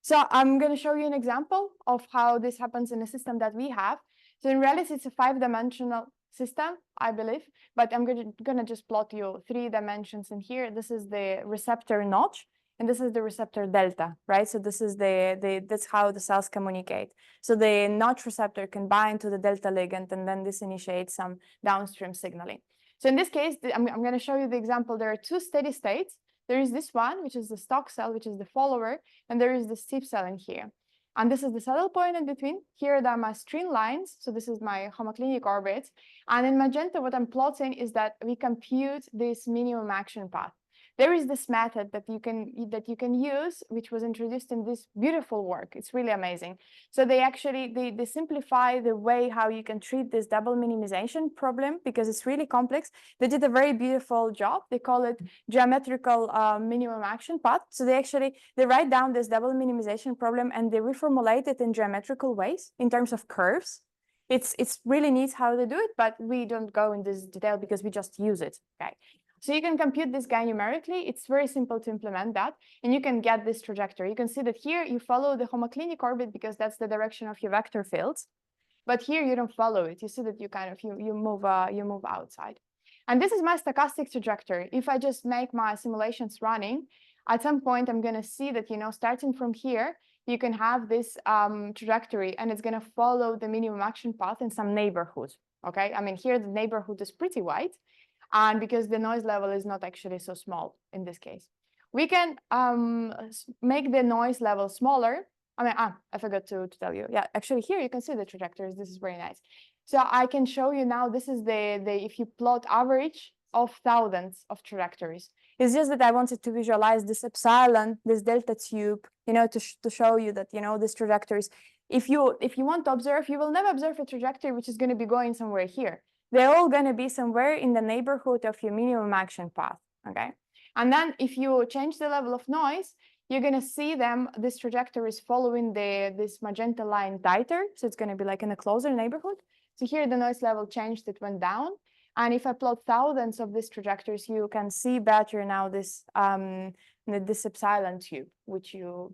So I'm going to show you an example of how this happens in a system that we have. So in reality, it's a 5-dimensional system, I believe, but I'm going to just plot you 3 dimensions in here. This is the receptor notch, and this is the receptor delta, right? So this is that's how the cells communicate. So the notch receptor can bind to the delta ligand, and then this initiates some downstream signaling. So in this case, I'm going to show you the example. There are 2 steady states. There is this one, which is the stock cell, which is the follower, and there is the steep cell in here. And this is the saddle point in between. Here are my string lines. So this is my homoclinic orbit. And in magenta, what I'm plotting is that we compute this minimum action path. there is this method that you can use, which was introduced in this beautiful work. It's really amazing. So they actually they simplify the way how you can treat this double minimization problem, because it's really complex. They did a very beautiful job. They call it geometrical minimum action path. So they write down this double minimization problem and they reformulate it in geometrical ways in terms of curves. It's really neat how they do it, but we don't go in this detail because we just use it. Okay. So you can compute this guy numerically. It's very simple to implement that, and you can get this trajectory. You can see that here you follow the homoclinic orbit because that's the direction of your vector fields, but here you don't follow it. You see that you kind of you move outside, and this is my stochastic trajectory. If I just make my simulations running, at some point I'm going to see that starting from here you can have this trajectory, and it's going to follow the minimum action path in some neighborhood. Okay, I mean here the neighborhood is pretty wide. And because the noise level is not actually so small in this case, we can make the noise level smaller. I mean, I forgot to tell you. Yeah, actually here you can see the trajectories. This is very nice. So I can show you now, this is if you plot average of thousands of trajectories. It's just that I wanted to visualize this epsilon, this delta tube, to show you that, these trajectories. If you want to observe, you will never observe a trajectory which is going to be going somewhere here. They're all going to be somewhere in the neighborhood of your minimum action path, okay? And then if you change the level of noise, you're going to see them, this trajectory is following this magenta line tighter. So it's going to be like in a closer neighborhood. So here the noise level changed, it went down. And if I plot thousands of these trajectories, you can see better now this epsilon tube, which you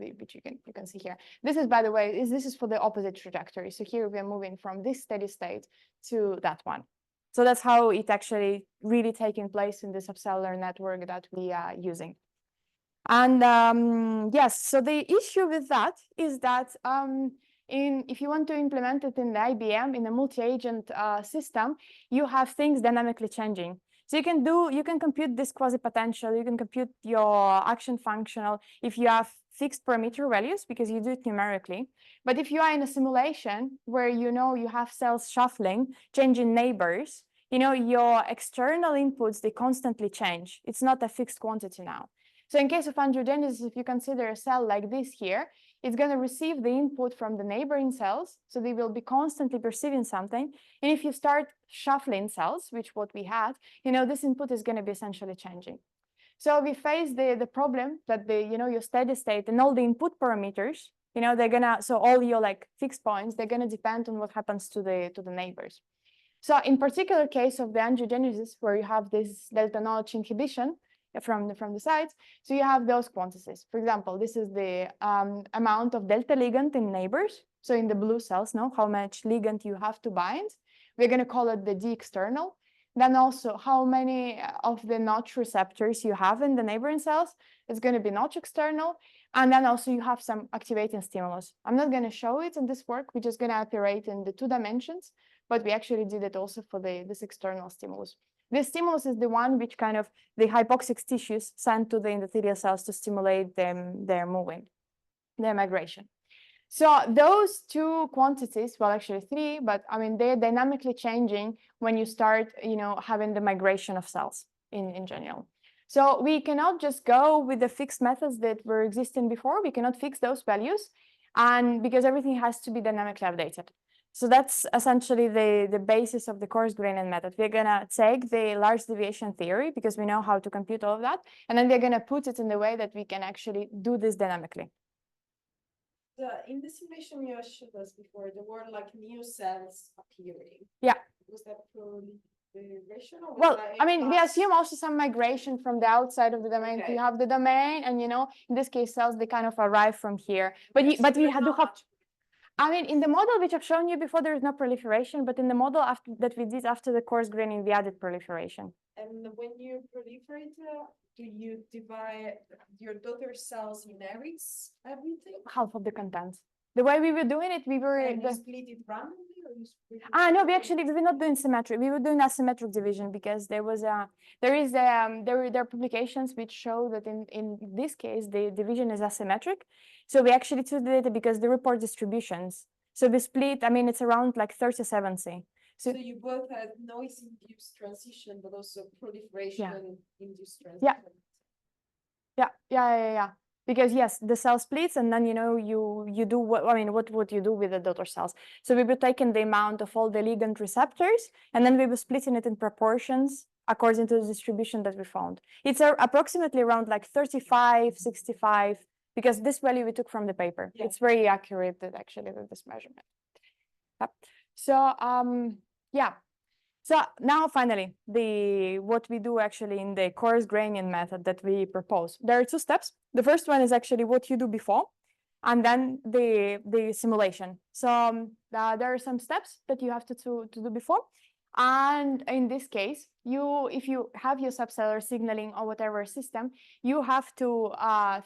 can see here. This is, by the way, this is for the opposite trajectory. So here we are moving from this steady state to that one. So that's how it actually really taking place in this subcellular network that we are using. And yes, so the issue with that is that if you want to implement it in the IBM in a multi-agent system, you have things dynamically changing. So you can compute this quasi-potential, you can compute your action functional if you have fixed parameter values because you do it numerically. But if you are in a simulation where you have cells shuffling, changing neighbors, your external inputs, they constantly change. It's not a fixed quantity now. So in case of angiogenesis, if you consider a cell like this here, it's going to receive the input from the neighboring cells. So they will be constantly perceiving something. And if you start shuffling cells, which what we had, this input is going to be essentially changing. So we face the problem that your steady state and all the input parameters, so all your fixed points, they're going to depend on what happens to the neighbors. So in particular case of the angiogenesis, where you have this delta notch inhibition from the sides, so you have those quantities. For example, this is the amount of delta ligand in neighbors. So in the blue cells, how much ligand you have to bind. We're going to call it the D external. Then also how many of the notch receptors you have in the neighboring cells. It's going to be notch external. And then also you have some activating stimulus. I'm not going to show it in this work. We're just going to operate in the 2 dimensions, but we actually did it also for this external stimulus. This stimulus is the one which kind of the hypoxic tissues send to the endothelial cells to stimulate them, their moving, their migration. So those 2 quantities, well, actually 3, but I mean, they're dynamically changing when you start, having the migration of cells in general. So we cannot just go with the fixed methods that were existing before. We cannot fix those values, and because everything has to be dynamically updated. So that's essentially the basis of the coarse-grain method. We're going to take the large deviation theory because we know how to compute all of that, and then we're going to put it in the way that we can actually do this dynamically. In the simulation you showed us before, there were new cells appearing. Yeah. Was that proliferation? Or well, I mean, we assume also some migration from the outside of the domain. Okay. You have the domain, and in this case, cells they kind of arrive from here. But Okay, but so we there's do not have. much. I mean, in the model which I've shown you before, there is no proliferation, but in the model that we did after the coarse graining, we added proliferation. And when you proliferate, do you divide your daughter cells in areas, everything? Half of the content. The way we were doing it, we were. And you split it randomly, or you split it? No, we were not doing symmetric. We were doing asymmetric division because there are publications which show that in this case the division is asymmetric. So we actually took the data because the report distributions. So the split, I mean, it's around 37C. So you both had noise-induced transition, but also proliferation-induced transition. Yeah. Yeah. Because yes, the cell splits, and then you do what what you do with the daughter cells. So we were taking the amount of all the ligand receptors, and then we were splitting it in proportions according to the distribution that we found. It's approximately around like 35, 65, because this value we took from the paper. It's very accurate actually with this measurement. Yep. So yeah. So now finally, what we do actually in the coarse-grain method that we propose. There are two steps. The first one is actually what you do before, and then the simulation. So there are some steps that you have to do before. And in this case, if you have your subcellular signaling or whatever system, you have to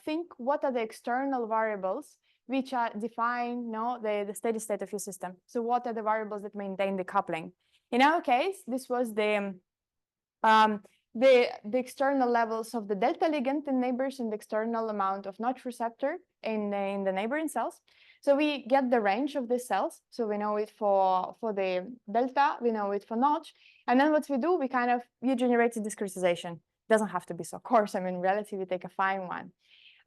think what are the external variables which define the steady state of your system. So what are the variables that maintain the coupling? In our case, this was the external levels of the delta ligand in neighbors and the external amount of notch receptor in the neighboring cells. So we get the range of these cells. So we know it for the delta, we know it for notch. And then what we do, you generate a discretization. Doesn't have to be so coarse. I mean, in reality, we take a fine one.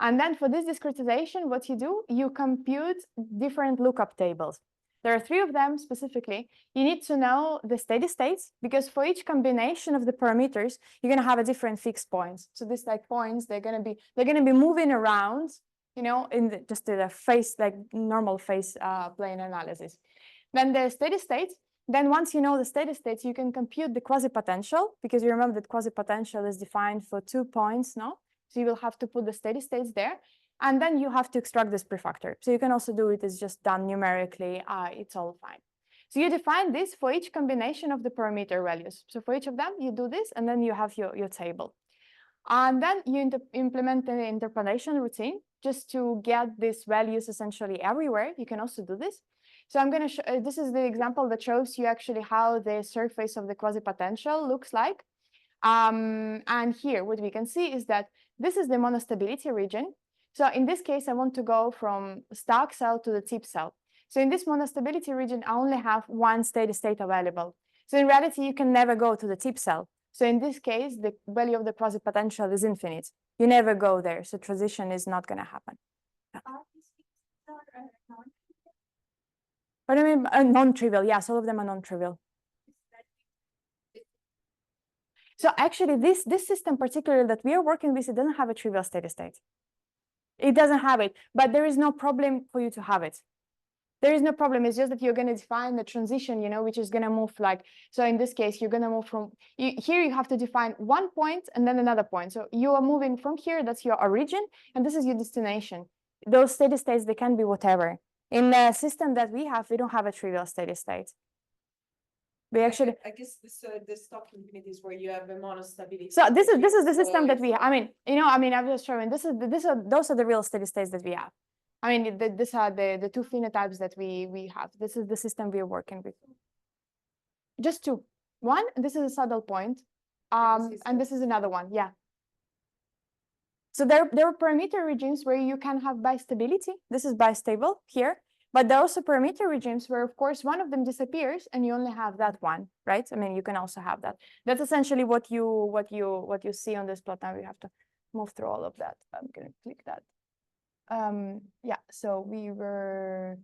And then for this discretization, what you do, you compute different lookup tables. There are 3 of them specifically. You need to know the steady states, because for each combination of the parameters, you're going to have a different fixed points. So these points, they're going to be moving around, in just the phase, like normal phase plane analysis. Then the steady states. Then once you know the steady states, you can compute the quasi-potential, because you remember that quasi-potential is defined for 2 points, no? So you will have to put the steady states there. And then you have to extract this prefactor. So you can also do it, it's just done numerically, it's all fine. So you define this for each combination of the parameter values. So for each of them, you do this, and then you have your table. And then you implement the interpolation routine just to get these values essentially everywhere. You can also do this. So I'm going to show, this is the example that shows you actually how the surface of the quasi-potential looks like. And here, what we can see is that this is the monostability region. So in this case, I want to go from stalk cell to the tip cell. So in this monostability region, I only have one steady state available. So in reality, you can never go to the tip cell. So in this case, the value of the quasi-potential is infinite. You never go there. So transition is not going to happen. But I mean, non-trivial. Yes, all of them are non-trivial. So actually, this system particularly that we are working with, it doesn't have a trivial steady state. It doesn't have it, but there is no problem for you to have it. There is no problem. It's just that you're going to define the transition, which is going to move so in this case, you're going to move from here. You have to define one point and then another point. So you are moving from here. That's your origin. And this is your destination. Those steady states, they can be whatever. In the system that we have, we don't have a trivial steady state. We actually, I guess the stock infinity is where you have the monostability. so this is the system that we have. I'm just showing those are the real steady states that we have. I mean, these are the 2 phenotypes that we have. This is the system we are working with. Just 2. One, this is a saddle point, and this is another one. Yeah. So there are parameter regimes where you can have bistability. This is bistable here. But there are also parameter regimes where, of course, one of them disappears and you only have that one, right? I mean, you can also have that. That's essentially what you see on this plot. Now we have to move through all of that. I'm going to click that. Yeah, so we were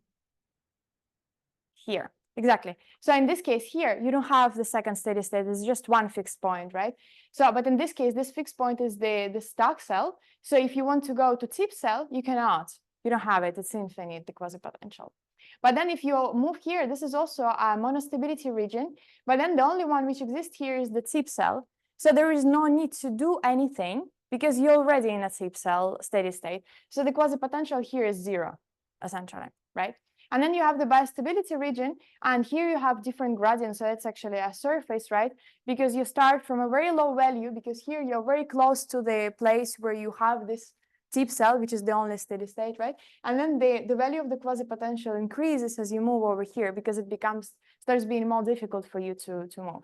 here. Exactly. So in this case here, you don't have the second steady state. It's just one fixed point, right? So, but in this case, this fixed point is the stalk cell. So if you want to go to tip cell, you cannot. You don't have it. It's infinite, the quasi-potential. But then if you move here, this is also a monostability region. But then the only one which exists here is the tip cell. So there is no need to do anything because you're already in a tip cell steady state. So the quasi-potential here is 0, essentially, right? And then you have the bistability region, and here you have different gradients. So it's actually a surface, right? Because you start from a very low value, because here you're very close to the place where you have this tip cell, which is the only steady state, right? And then the value of the quasi-potential increases as you move over here because it starts being more difficult for you to move.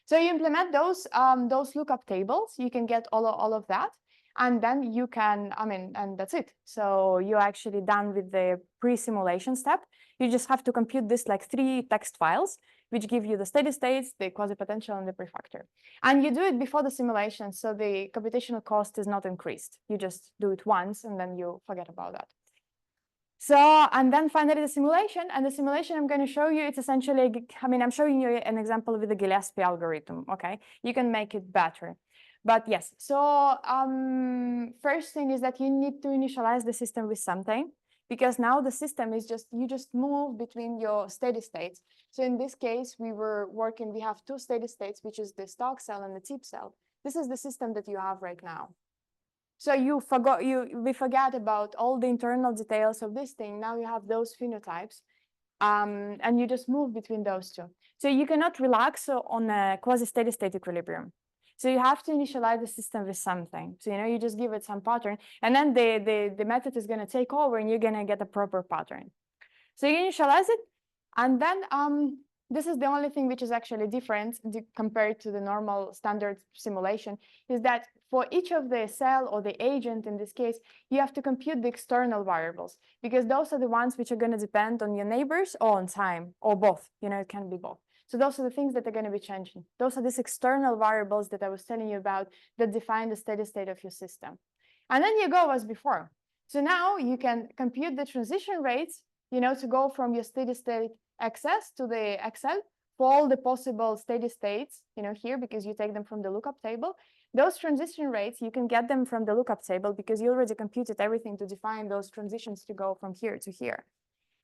So you implement those lookup tables, you can get all of that. And then you can, and that's it. So you're actually done with the pre-simulation step. You just have to compute this like 3 text files. which give you the steady states, the quasi-potential, and the prefactor. And you do it before the simulation, so the computational cost is not increased. You just do it once, and then you forget about that. So, and then finally the simulation, and the simulation I'm going to show you, it's essentially, I mean, I'm showing you an example with the Gillespie algorithm, okay? You can make it better. But yes, so first thing is that you need to initialize the system with something, because now the system is just, you just move between your steady states. So in this case, we have two steady states, which is the stock cell and the tip cell. This is the system that you have right now. So we forgot about all the internal details of this thing. Now you have those phenotypes, and you just move between those two. So you cannot relax on a quasi-steady state equilibrium. So you have to initialize the system with something. So, you just give it some pattern, and then the method is going to take over, and you're going to get a proper pattern. So you initialize it, and then this is the only thing which is actually different compared to the normal standard simulation, is that for each of the cell or the agent in this case, you have to compute the external variables, because those are the ones which are going to depend on your neighbors or on time, or both. It can be both. So those are the things that are going to be changing. Those are these external variables that I was telling you about that define the steady state of your system. And then you go as before. So now you can compute the transition rates, to go from your steady state XS to the XL for all the possible steady states, here, because you take them from the lookup table. Those transition rates, you can get them from the lookup table because you already computed everything to define those transitions to go from here to here.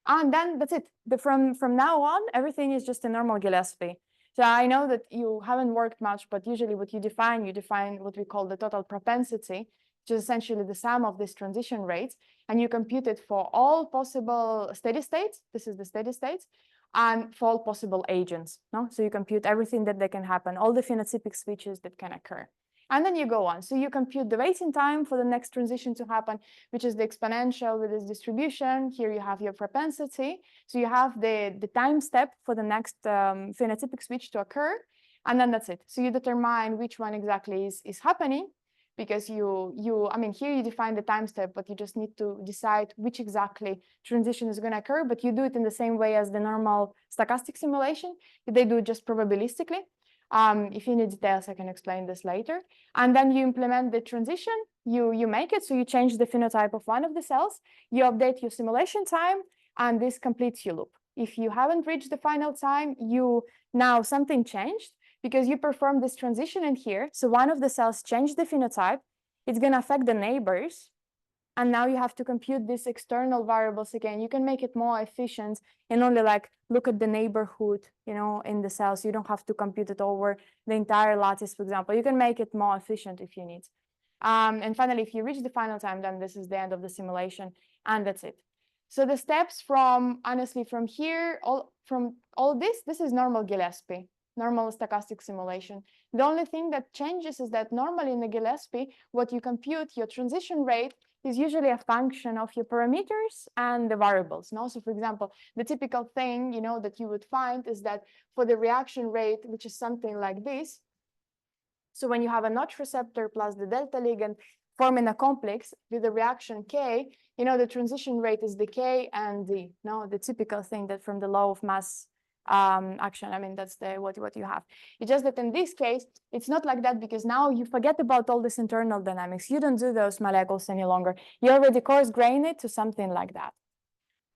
And then that's it. From now on, everything is just a normal Gillespie. So I know that you haven't worked much, but usually what you define what we call the total propensity, which is essentially the sum of these transition rates, and you compute it for all possible steady states. This is the steady states, and for all possible agents. No? So you compute everything that can happen, all the phenotypic switches that can occur. And then you go on. So you compute the waiting time for the next transition to happen, which is the exponential with this distribution. Here you have your propensity. So you have the time step for the next phenotypic switch to occur. And then that's it. So you determine which one exactly is happening, because here you define the time step, but you just need to decide which exactly transition is going to occur. But you do it in the same way as the normal stochastic simulation. They do it just probabilistically. If you need details, I can explain this later. And then you implement the transition, you make it, so you change the phenotype of one of the cells, you update your simulation time, and this completes your loop. If you haven't reached the final time, now something changed because you perform this transition in here. So one of the cells changed the phenotype, it's going to affect the neighbors. And now you have to compute these external variables again. You can make it more efficient and only look at the neighborhood, in the cells. You don't have to compute it over the entire lattice, for example. You can make it more efficient if you need. And finally, if you reach the final time, then this is the end of the simulation, and that's it. So the steps from here, from all this is normal Gillespie, normal stochastic simulation. The only thing that changes is that normally in the Gillespie, what you compute, your transition rate, is usually a function of your parameters and the variables. And also, for example, the typical thing, that you would find is that for the reaction rate, which is something like this, so when you have a notch receptor plus the delta ligand forming a complex with the reaction K, the transition rate is the K and D. The typical thing that from the law of mass action, that's what you have. It's just that in this case, it's not like that, because now you forget about all this internal dynamics. You don't do those molecules any longer. You already coarse-grain it to something like that.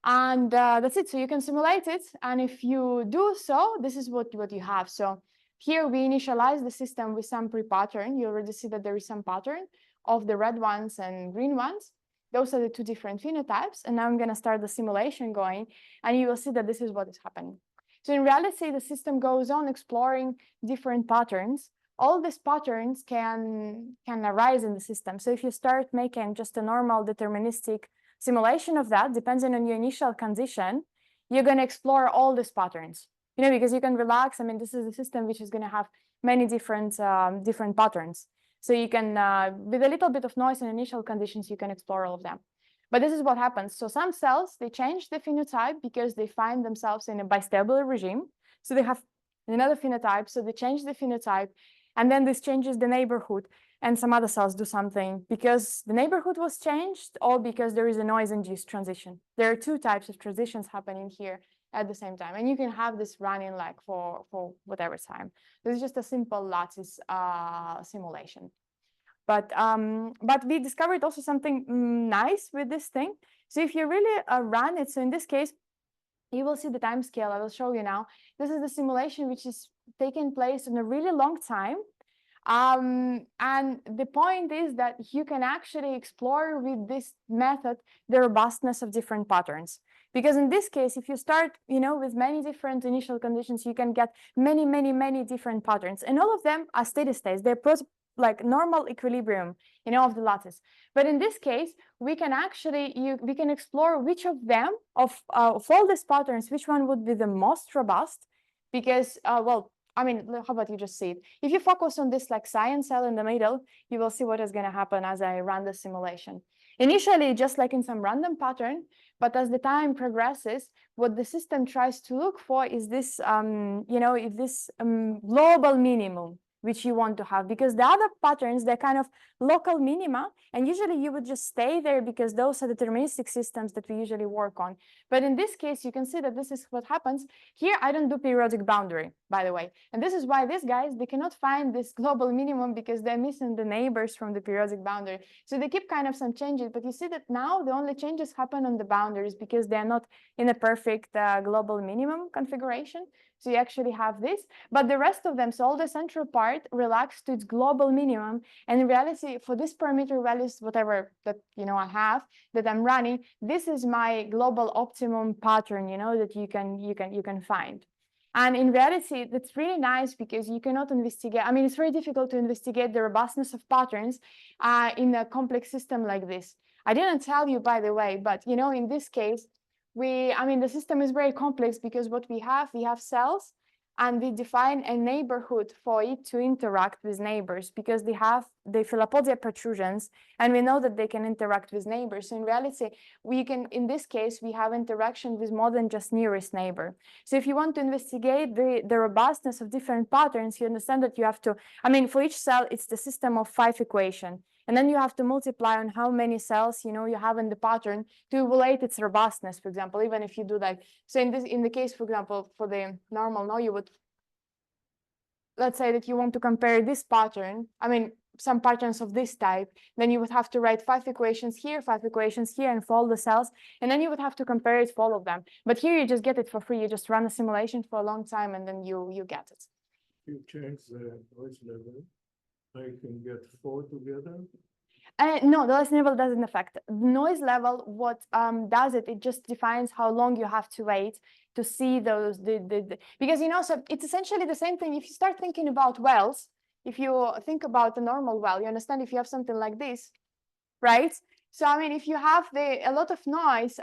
And that's it. So you can simulate it. And if you do so, this is what you have. So here we initialize the system with some pre-pattern. You already see that there is some pattern of the red ones and green ones. Those are the two different phenotypes. And now I'm going to start the simulation going, and you will see that this is what is happening. So in reality, the system goes on exploring different patterns. All these patterns can arise in the system. So if you start making just a normal deterministic simulation of that, depending on your initial condition, you're going to explore all these patterns. Because you can relax. This is a system which is going to have many different patterns. So you can, with a little bit of noise and initial conditions, you can explore all of them. But this is what happens. So some cells, they change the phenotype because they find themselves in a bistable regime. So they have another phenotype. So they change the phenotype, and then this changes the neighborhood. And some other cells do something because the neighborhood was changed, or because there is a noise-induced transition. There are two types of transitions happening here. at the same time. And you can have this running like for whatever time. This is just a simple lattice simulation. But we discovered also something nice with this thing. So if you really run it, so in this case, you will see the time scale. I will show you now. This is the simulation which is taking place in a really long time. And the point is that you can actually explore with this method the robustness of different patterns. Because in this case, if you start, with many different initial conditions, you can get many different patterns. And all of them are steady states. They're like normal equilibrium, of the lattice. But in this case, we can actually, we can explore which of them, of all these patterns, which one would be the most robust. Because, well, I mean, how about you just see it? If you focus on this like cyan cell in the middle, you will see what is going to happen as I run the simulation. Initially, just like in some random pattern, but as the time progresses, what the system tries to look for is this, global minimum, which you want to have, because the other patterns, they're kind of local minima, and usually you would just stay there because those are deterministic systems that we usually work on. But in this case, you can see that this is what happens. Here, I don't do periodic boundary, by the way. And this is why these guys, they cannot find this global minimum because they're missing the neighbors from the periodic boundary. So they keep kind of some changes, but you see that now the only changes happen on the boundaries because they're not in a perfect global minimum configuration. So you actually have this, but the rest of them, so all the central part relaxed to its global minimum. And in reality, for this parameter values, whatever that, I have, that I'm running, this is my global optimum pattern, that you can find. And in reality, that's really nice because you cannot investigate. I mean, it's very difficult to investigate the robustness of patterns in a complex system like this. I didn't tell you, by the way, but, in this case, the system is very complex because what we have cells, and we define a neighborhood for it to interact with neighbors because they have the filopodia protrusions, and we know that they can interact with neighbors. So in reality, in this case, we have interaction with more than just nearest neighbor. So if you want to investigate the robustness of different patterns, you understand that you have to, for each cell, it's the system of 5 equations. And then you have to multiply on how many cells, you have in the pattern to evaluate its robustness, for example, even if you do like, so in the case, for example, for the normal, now you would, let's say that you want to compare this pattern, some patterns of this type, then you would have to write 5 equations here, 5 equations here, and for all the cells, and then you would have to compare it for all of them. But here you just get it for free. You just run a simulation for a long time, and then you get it. You change the noise level, I can get 4 together. No, the noise level doesn't affect. The noise level, what does it just defines how long you have to wait to see those, because, so it's essentially the same thing. If you start thinking about wells, if you think about a normal well, you understand if you have something like this, right? So, if you have a lot of noise,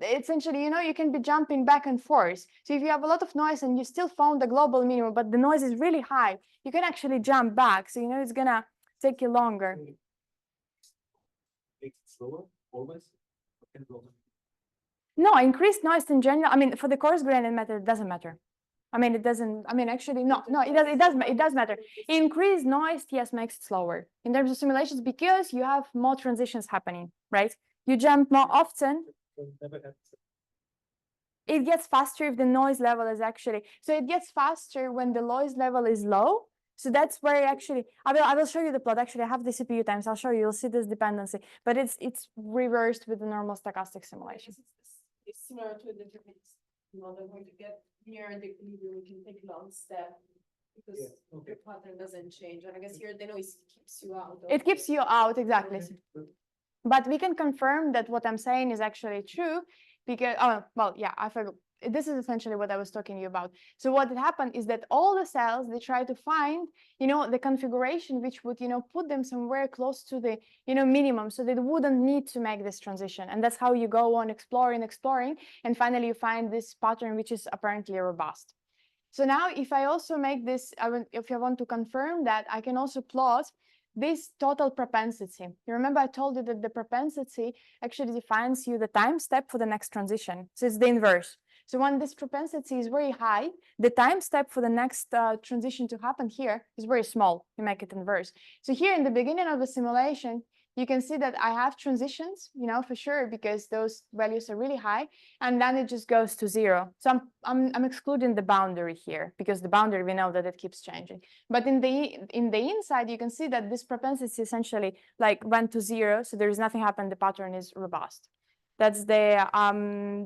essentially, you can be jumping back and forth. So if you have a lot of noise and you still found the global minimum, but the noise is really high, you can actually jump back. So, it's gonna take you longer. Makes it slower, always. No, increased noise in general. For the coarse-grained method, it doesn't matter. It doesn't. Actually, no, it does matter. Increased noise, yes, makes it slower in terms of simulations because you have more transitions happening, right? You jump more often. It gets faster if the noise level is actually. So it gets faster when the noise level is low. So that's where actually, I will show you the plot. Actually, I have the CPU times. I'll show you. You'll see this dependency, but it's reversed with the normal stochastic simulation. It's similar to the deterministic model where to get near the equilibrium, we can take long step because the pattern doesn't change. And I guess here the noise keeps you out. It keeps you out, exactly. But we can confirm that what I'm saying is actually true because, I forgot. This is essentially what I was talking to you about. So what had happened is that all the cells, they try to find, the configuration which would, put them somewhere close to the, minimum, so they wouldn't need to make this transition. And that's how you go on exploring, and finally you find this pattern which is apparently robust. So now if I also make this, if I want to confirm that, I can also plot this total propensity. You remember I told you that the propensity actually defines you the time step for the next transition. So it's the inverse. So when this propensity is very high, the time step for the next transition to happen here is very small. You make it inverse. So here in the beginning of the simulation, you can see that I have transitions, you know, for sure, because those values are really high, and then it just goes to 0. So I'm excluding the boundary here, because the boundary, we know that it keeps changing. But in the inside, you can see that this propensity essentially like went to 0, so there is nothing happened. The pattern is robust. That's the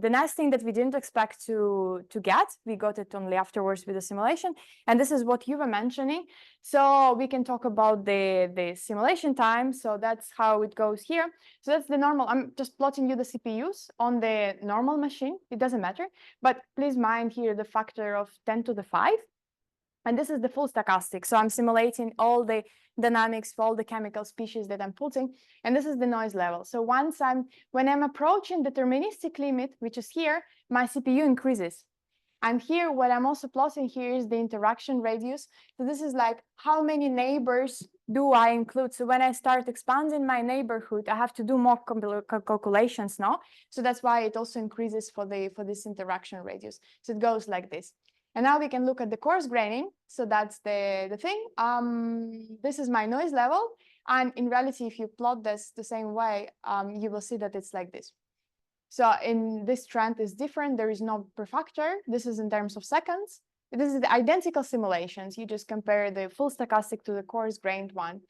nice thing that we didn't expect to get. We got it only afterwards with the simulation, and this is what you were mentioning. So we can talk about the simulation time. So that's how it goes here. So that's the normal. I'm just plotting you the CPUs on the normal machine. It doesn't matter, but please mind here the factor of 10 to the 5. And this is the full stochastic. So I'm simulating all the dynamics for all the chemical species that I'm putting. And this is the noise level. So when I'm approaching the deterministic limit, which is here, my CPU increases. And here, what I'm also plotting here is the interaction radius. So this is like how many neighbors do I include? So when I start expanding my neighborhood, I have to do more calculations now. So that's why it also increases for this interaction radius. So it goes like this. And now we can look at the coarse graining. So that's the thing. This is my noise level. And in reality, if you plot this the same way, you will see that it's like this. So in this trend is different. There is no per factor. This is in terms of seconds. This is the identical simulations. You just compare the full stochastic to the coarse-grained one.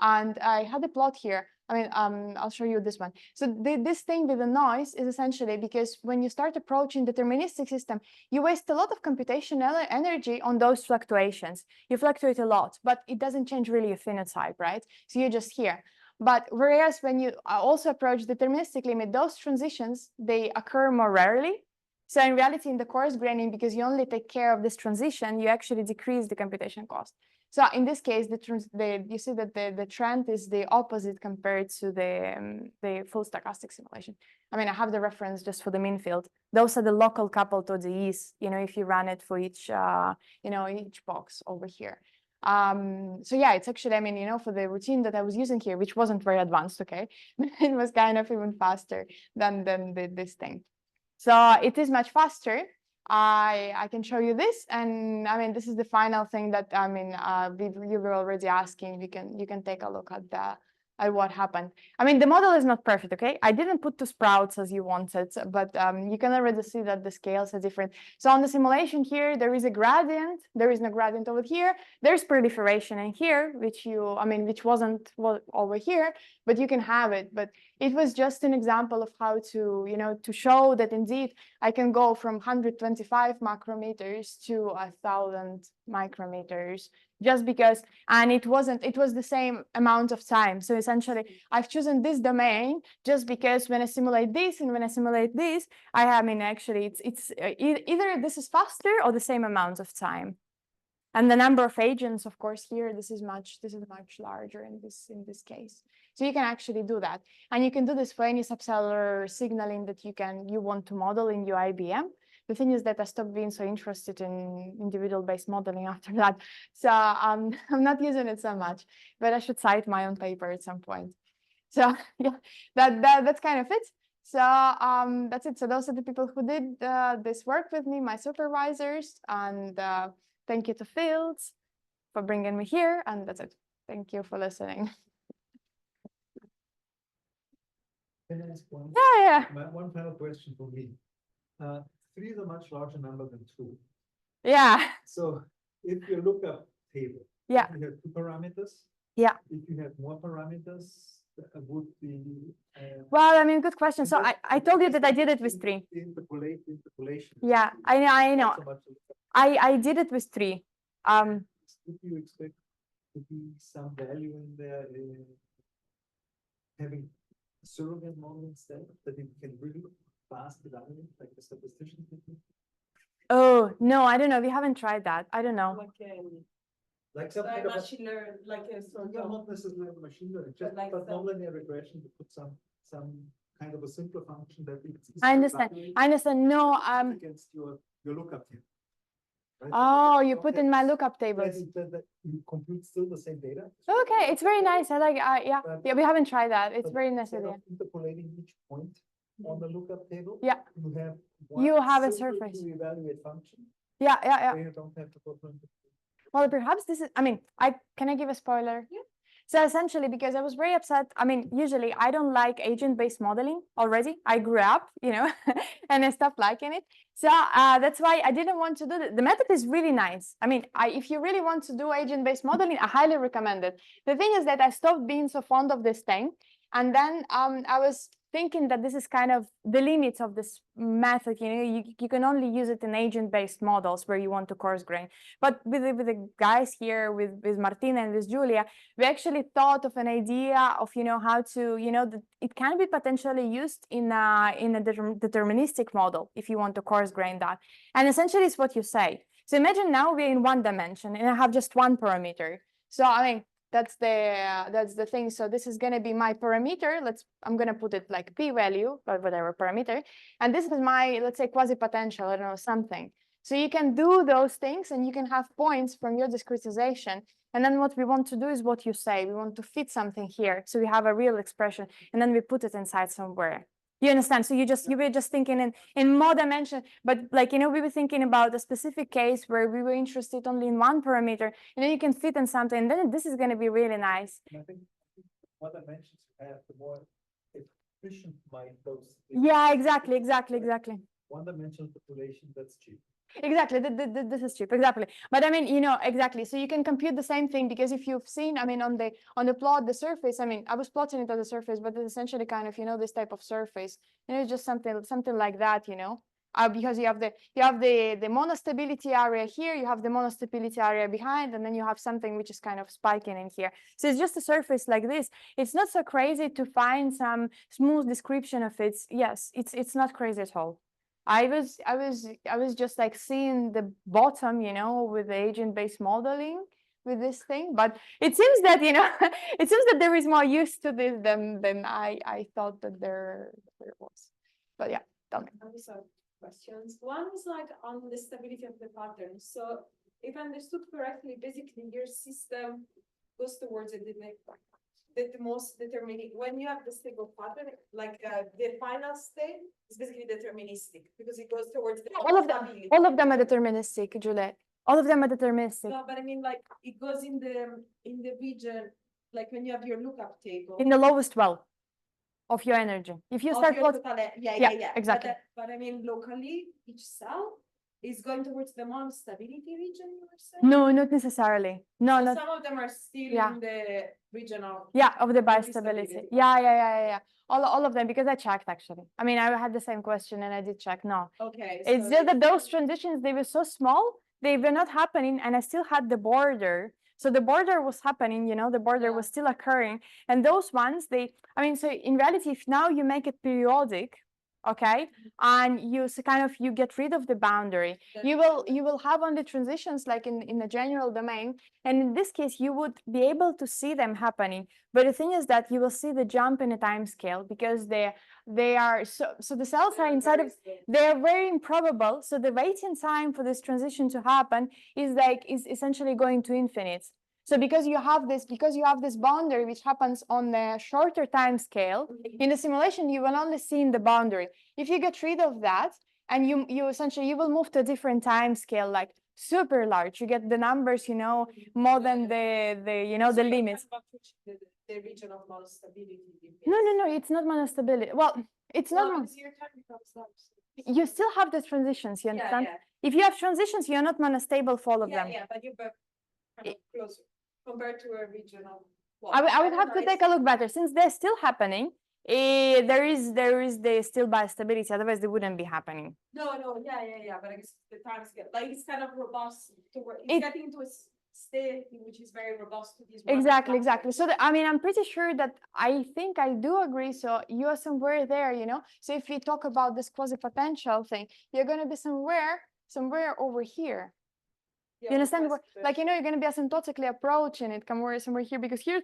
And I had a plot here. I mean, I'll show you this one. So this thing with the noise is essentially because when you start approaching deterministic system, you waste a lot of computational energy on those fluctuations. You fluctuate a lot, but it doesn't change really your phenotype, right? So you're just here. But whereas when you also approach deterministic limit, those transitions, they occur more rarely. So in reality, in the coarse graining, because you only take care of this transition, you actually decrease the computation cost. So in this case, you see that the trend is the opposite compared to the full stochastic simulation. I mean, I have the reference just for the mean field. Those are the local coupled ODEs, you know, if you run it for each, each box over here. So yeah, it's actually, I mean, you know, for the routine that I was using here, which wasn't very advanced, okay, it was kind of even faster than this thing. So it is much faster. I can show you this, and I mean, this is the final thing that I mean, you were already asking. You can take a look at what happened. I mean, the model is not perfect, okay? I didn't put two sprouts as you wanted, but you can already see that the scales are different. So on the simulation here, there is a gradient. There is no gradient over here. There's proliferation in here, which wasn't over here, but you can have it. But it was just an example of how to, you know, to show that indeed I can go from 125 micrometers to 1,000 micrometers just because, and it was the same amount of time. So essentially I've chosen this domain just because when I simulate this and when I simulate this, I mean, actually it's either this is faster or the same amount of time. And the number of agents, of course, here, this is much larger in this case. So you can actually do that. And you can do this for any subcellular signaling that you want to model in your IBM. The thing is that I stopped being so interested in individual-based modeling after that. So I'm not using it so much, but I should cite my own paper at some point. So yeah, that's kind of it. So that's it. So those are the people who did this work with me, my supervisors, and thank you to Fields for bringing me here, and that's it. Thank you for listening. Can I ask one? Yeah. One final question for me. 3 is a much larger number than 2. Yeah. So if you look up table, Yeah. you have 2 parameters. Yeah. If you have more parameters, that would be. Well, I mean, good question. So I told you that I did it with 3. Interpolation. Yeah, I know. I did it with 3. Would you expect to be some value in there having a surrogate model instead that it can really fast evaluate like the statistician technique? Oh no, I don't know. We haven't tried that. I don't know. Like some kind of machine learn, like a sort of. not necessarily machine learning, just like but some- nonlinear regression to put some kind of a simpler function that it's I understand. I understand. No, against your lookup table. Right? oh, you put in my lookup tables. That you compute still the same data. Okay, it's very nice. I like. Yeah, But- yeah. We haven't tried that. It's but very nice instead idea. of interpolating each point on the lookup table. Yeah. You have a simple surface. to evaluate function. Yeah. Where you don't have to go through. Well, perhaps this is. I mean, can I give a spoiler? Yeah. So essentially, because I was very upset, I mean, usually I don't like agent-based modeling already. I grew up, you know, and I stopped liking it. So that's why I didn't want to do it. The method is really nice. I mean, if you really want to do agent-based modeling, I highly recommend it. The thing is that I stopped being so fond of this thing. And then I was thinking that this is kind of the limits of this method. You know, you can only use it in agent-based models where you want to coarse grain. But with the guys here, with Martina and with Julia, we actually thought of an idea of, you know, how to, you know, it can be potentially used in a deterministic model if you want to coarse grain that. And essentially it's what you say. So imagine now we're in one dimension and I have just one parameter. So I mean, that's the thing. So this is going to be my parameter. I'm going to put it like p-value or whatever parameter. And this is my, let's say, quasi-potential, I don't know, something. So you can do those things and you can have points from your discretization. And then what we want to do is what you say. We want to fit something here. So we have a real expression and then we put it inside somewhere. You understand? So you were just thinking in more dimension, but like, you know, we were thinking about a specific case where we were interested only in one parameter, and then you can fit in something, and then this is going to be really nice. And I think what dimensions you have, the more efficient mind those. Yeah, exactly. One dimensional population, that's cheap. Exactly, this is cheap, exactly. But I mean, you know, exactly. So you can compute the same thing because if you've seen, I mean, on the plot, the surface, I mean, I was plotting it as a surface, but it's essentially kind of, you know, this type of surface. You know, it's just something like that, you know, because you have the monostability area here, you have the monostability area behind, and then you have something which is kind of spiking in here. So it's just a surface like this. It's not so crazy to find some smooth description of it. Yes, it's not crazy at all. I was just like seeing the bottom, you know, with the agent-based modeling with this thing, but it seems that, you know, it seems that there is more use to this than I thought that there was. But yeah, tell me. I have some questions. One is like on the stability of the pattern. So if I understood correctly, basically your system goes towards the most determining, when you have the stable pattern, like the final state is basically deterministic because it goes towards the All of them are deterministic, Juliet. All of them are deterministic. No, but I mean, like it goes in the region, like when you have your lookup table. In the lowest well of your energy. If you start plot, yeah, exactly. But I mean, locally, each cell is going towards the monostability region, you were saying? No, not necessarily. No, So not. some of them are still in the region of. Yeah, of the bistability. Yeah. All of them, because I checked actually. I mean, I had the same question and I did check. No. Okay. It's just that those transitions, they were so small, they were not happening, and I still had the border. So the border was happening, you know, the border was still occurring. And those ones, I mean, so in reality, if now you make it periodic, okay, and you get rid of the boundary, you will have only transitions like in the general domain, and in this case you would be able to see them happening. But the thing is that you will see the jump in a time scale because they are so the cells are inside of, they are very improbable, so the waiting time for this transition to happen is essentially going to infinite. So because you have this boundary which happens on the shorter time scale, in the simulation you will only see in the boundary. If you get rid of that and you essentially you will move to a different time scale, like super large, you get the numbers, you know, more than the limits. The region of monostability. No, it's not monostability. Well, it's not. You still have the transitions, you understand? If you have transitions, you're not monostable for all of them. Yeah, but you're kind of closer compared to a region of. Well, I would have to take a look better since they're still happening. There is the still bistability, otherwise they wouldn't be happening. No, yeah. But I guess the time scale, like it's kind of robust to where it's getting into a state which is very robust to these. Exactly. So I mean, I'm pretty sure that I think I do agree. So you are somewhere there, you know. So if we talk about this quasi-potential thing, you're going to be somewhere over here. You understand? Like, you know, you're going to be asymptotically approaching it, somewhere here, because here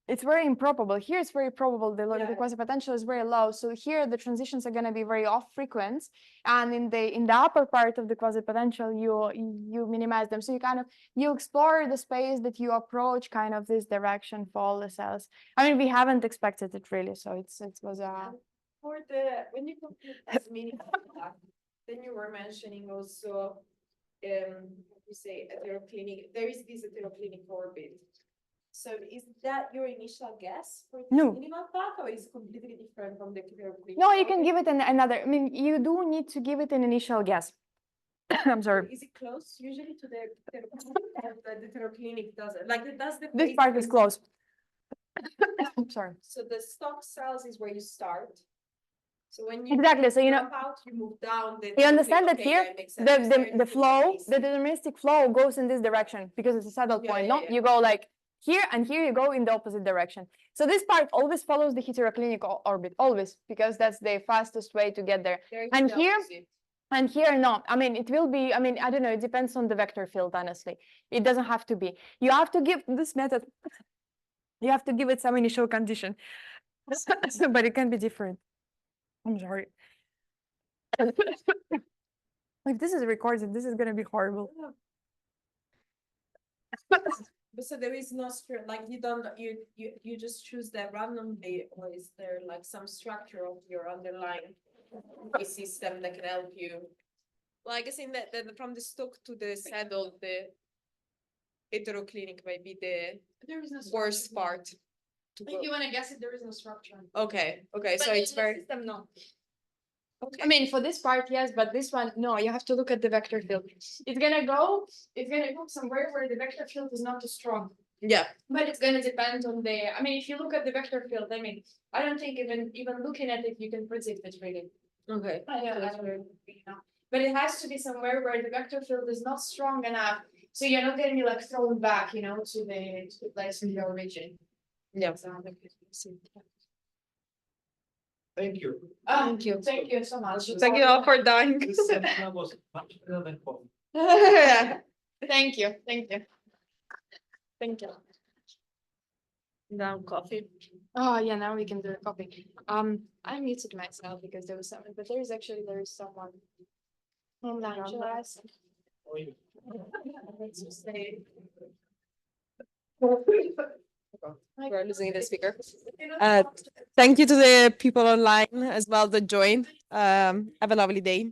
it's very improbable. Here it's very probable the quasi-potential is very low. So here the transitions are going to be very off frequent, and in the upper part of the quasi-potential you minimize them. So you explore the space that you approach kind of this direction for all the cells. I mean, we haven't expected it really, so it was a. For when you compute this minimum, then you were mentioning also. You say heteroclinic, there is this heteroclinic orbit. So is that your initial guess for No. the minimal path, or is it completely different from the heteroclinic? No, you can give it another. I mean, you do need to give it an initial guess. I'm sorry. Is it close usually to the heteroclinic doesn't, like it does the. This phase part is when- close. I'm sorry. So the stock cells is where you start. So when you. Exactly. So, you know, jump out, you move down. the you understand that okay, here, yeah, it makes sense. Because there is the flow, phase. the deterministic flow goes in this direction because it's a saddle Yeah, point. yeah, No, yeah. you go like here and here you go in the opposite direction. So this part always follows the heteroclinic orbit, always, because that's the fastest way to get there. There is And the here, opposite. And here, no. I mean, it will be, I mean, I don't know, it depends on the vector field, honestly. It doesn't have to be. You have to give this method, you have to give it some initial condition. But it can be different. I'm sorry. If this is recorded, this is going to be horrible. But so there is no like you don't, you just choose that randomly, or is there like some structure of your underlying system that can help you? Well, I guess in that from the stock to the saddle, the heteroclinic might be the There is no worst structure. part. to If go. you wanna guess it, there is no structure. Okay, okay, so But in it's the very, system, no. I mean, for this part, yes, but this one, no, you have to look at the vector field. It's gonna go somewhere where the vector field is not too strong. yeah, But it's gonna depend on the, I mean, if you look at the vector field, I mean, I don't think even looking at it, you can predict it really. okay. Yeah, I don't know. But it has to be somewhere where the vector field is not strong enough, so you're not gonna be like thrown back, you know, to the place in your origin. Yeah. Thank you. Thank you. Thank you so much. Thank you all for dying. This seminar was much better than coffee. Thank you, thank you. Thank you. Now coffee. Oh, yeah, now we can do a copy. I muted myself because there was someone, but there is someone. Angela's. Let's just say. We're losing the speaker. Thank you to the people online as well that joined. Have a lovely day.